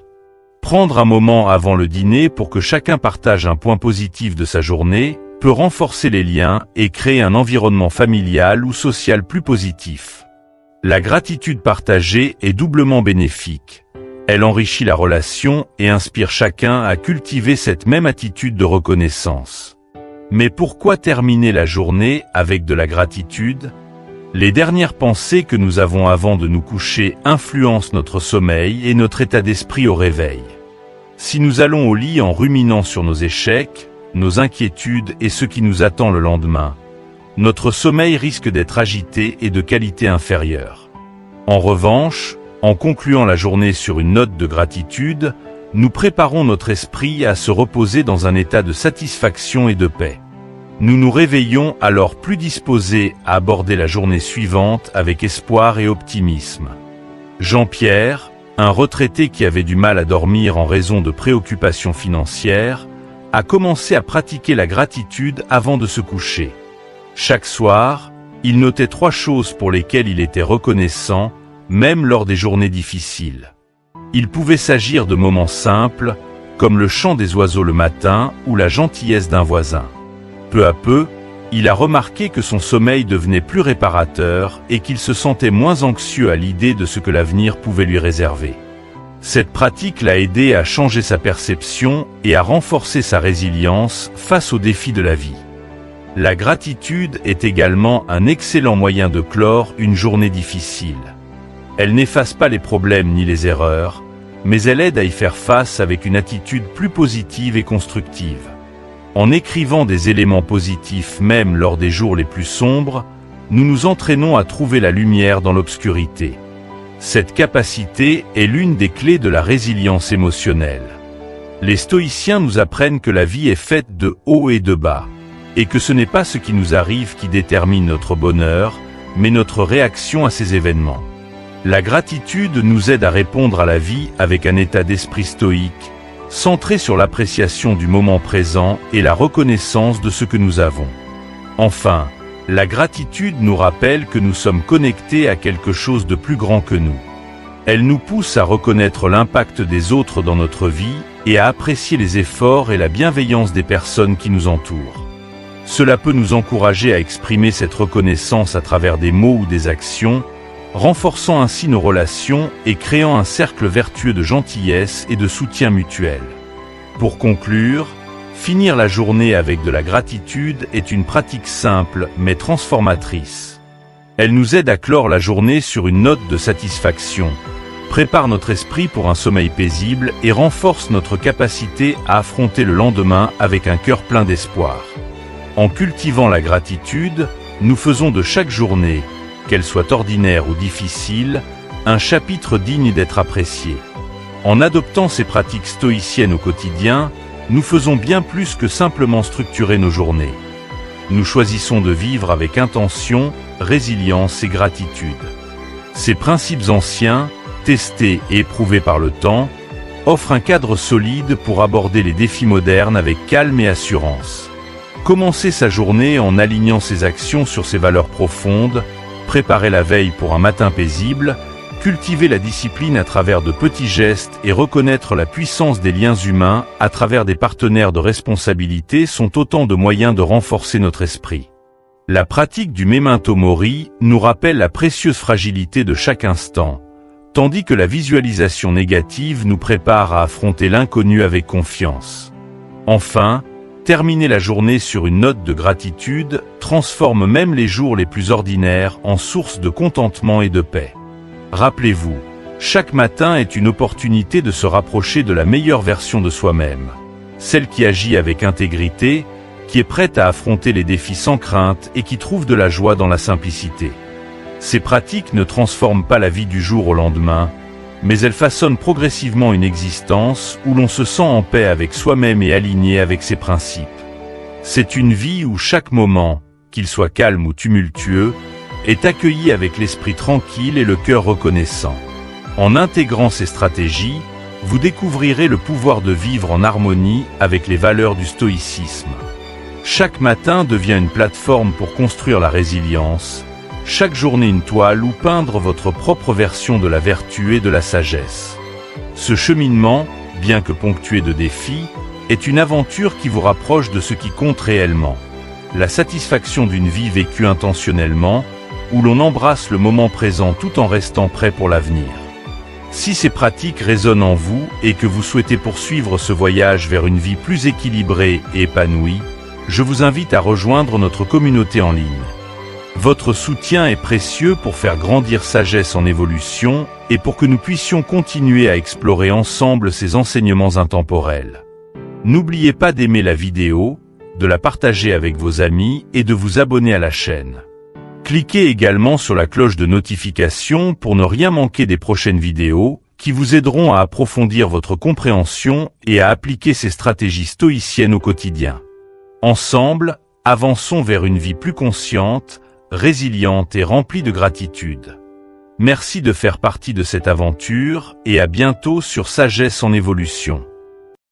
Prendre un moment avant le dîner pour que chacun partage un point positif de sa journée peut renforcer les liens et créer un environnement familial ou social plus positif. La gratitude partagée est doublement bénéfique. Elle enrichit la relation et inspire chacun à cultiver cette même attitude de reconnaissance. Mais pourquoi terminer la journée avec de la gratitude ? Les dernières pensées que nous avons avant de nous coucher influencent notre sommeil et notre état d'esprit au réveil. Si nous allons au lit en ruminant sur nos échecs, nos inquiétudes et ce qui nous attend le lendemain, notre sommeil risque d'être agité et de qualité inférieure. En revanche, en concluant la journée sur une note de gratitude, nous préparons notre esprit à se reposer dans un état de satisfaction et de paix. Nous nous réveillons alors plus disposés à aborder la journée suivante avec espoir et optimisme. Jean-Pierre, un retraité qui avait du mal à dormir en raison de préoccupations financières, a commencé à pratiquer la gratitude avant de se coucher. Chaque soir, il notait 3 choses pour lesquelles il était reconnaissant, même lors des journées difficiles. Il pouvait s'agir de moments simples, comme le chant des oiseaux le matin ou la gentillesse d'un voisin. Peu à peu, il a remarqué que son sommeil devenait plus réparateur et qu'il se sentait moins anxieux à l'idée de ce que l'avenir pouvait lui réserver. Cette pratique l'a aidé à changer sa perception et à renforcer sa résilience face aux défis de la vie. La gratitude est également un excellent moyen de clore une journée difficile. Elle n'efface pas les problèmes ni les erreurs, mais elle aide à y faire face avec une attitude plus positive et constructive. En écrivant des éléments positifs même lors des jours les plus sombres, nous nous entraînons à trouver la lumière dans l'obscurité. Cette capacité est l'une des clés de la résilience émotionnelle. Les stoïciens nous apprennent que la vie est faite de hauts et de bas, et que ce n'est pas ce qui nous arrive qui détermine notre bonheur, mais notre réaction à ces événements. La gratitude nous aide à répondre à la vie avec un état d'esprit stoïque, centré sur l'appréciation du moment présent et la reconnaissance de ce que nous avons. Enfin, la gratitude nous rappelle que nous sommes connectés à quelque chose de plus grand que nous. Elle nous pousse à reconnaître l'impact des autres dans notre vie et à apprécier les efforts et la bienveillance des personnes qui nous entourent. Cela peut nous encourager à exprimer cette reconnaissance à travers des mots ou des actions, renforçant ainsi nos relations et créant un cercle vertueux de gentillesse et de soutien mutuel. Pour conclure, finir la journée avec de la gratitude est une pratique simple mais transformatrice. Elle nous aide à clore la journée sur une note de satisfaction, prépare notre esprit pour un sommeil paisible et renforce notre capacité à affronter le lendemain avec un cœur plein d'espoir. En cultivant la gratitude, nous faisons de chaque journée, qu'elle soit ordinaire ou difficile, un chapitre digne d'être apprécié. En adoptant ces pratiques stoïciennes au quotidien, nous faisons bien plus que simplement structurer nos journées. Nous choisissons de vivre avec intention, résilience et gratitude. Ces principes anciens, testés et éprouvés par le temps, offrent un cadre solide pour aborder les défis modernes avec calme et assurance. Commencer sa journée en alignant ses actions sur ses valeurs profondes, préparer la veille pour un matin paisible, cultiver la discipline à travers de petits gestes et reconnaître la puissance des liens humains à travers des partenaires de responsabilité sont autant de moyens de renforcer notre esprit. La pratique du memento mori nous rappelle la précieuse fragilité de chaque instant, tandis que la visualisation négative nous prépare à affronter l'inconnu avec confiance. Enfin, terminer la journée sur une note de gratitude transforme même les jours les plus ordinaires en source de contentement et de paix. Rappelez-vous, chaque matin est une opportunité de se rapprocher de la meilleure version de soi-même, celle qui agit avec intégrité, qui est prête à affronter les défis sans crainte et qui trouve de la joie dans la simplicité. Ces pratiques ne transforment pas la vie du jour au lendemain, mais elles façonnent progressivement une existence où l'on se sent en paix avec soi-même et aligné avec ses principes. C'est une vie où chaque moment, qu'il soit calme ou tumultueux, est accueilli avec l'esprit tranquille et le cœur reconnaissant. En intégrant ces stratégies, vous découvrirez le pouvoir de vivre en harmonie avec les valeurs du stoïcisme. Chaque matin devient une plateforme pour construire la résilience, chaque journée une toile où peindre votre propre version de la vertu et de la sagesse. Ce cheminement, bien que ponctué de défis, est une aventure qui vous rapproche de ce qui compte réellement. La satisfaction d'une vie vécue intentionnellement, où l'on embrasse le moment présent tout en restant prêt pour l'avenir. Si ces pratiques résonnent en vous et que vous souhaitez poursuivre ce voyage vers une vie plus équilibrée et épanouie, je vous invite à rejoindre notre communauté en ligne. Votre soutien est précieux pour faire grandir Sagesse en évolution et pour que nous puissions continuer à explorer ensemble ces enseignements intemporels. N'oubliez pas d'aimer la vidéo, de la partager avec vos amis et de vous abonner à la chaîne. Cliquez également sur la cloche de notification pour ne rien manquer des prochaines vidéos qui vous aideront à approfondir votre compréhension et à appliquer ces stratégies stoïciennes au quotidien. Ensemble, avançons vers une vie plus consciente, résiliente et remplie de gratitude. Merci de faire partie de cette aventure et à bientôt sur Sagesse en évolution.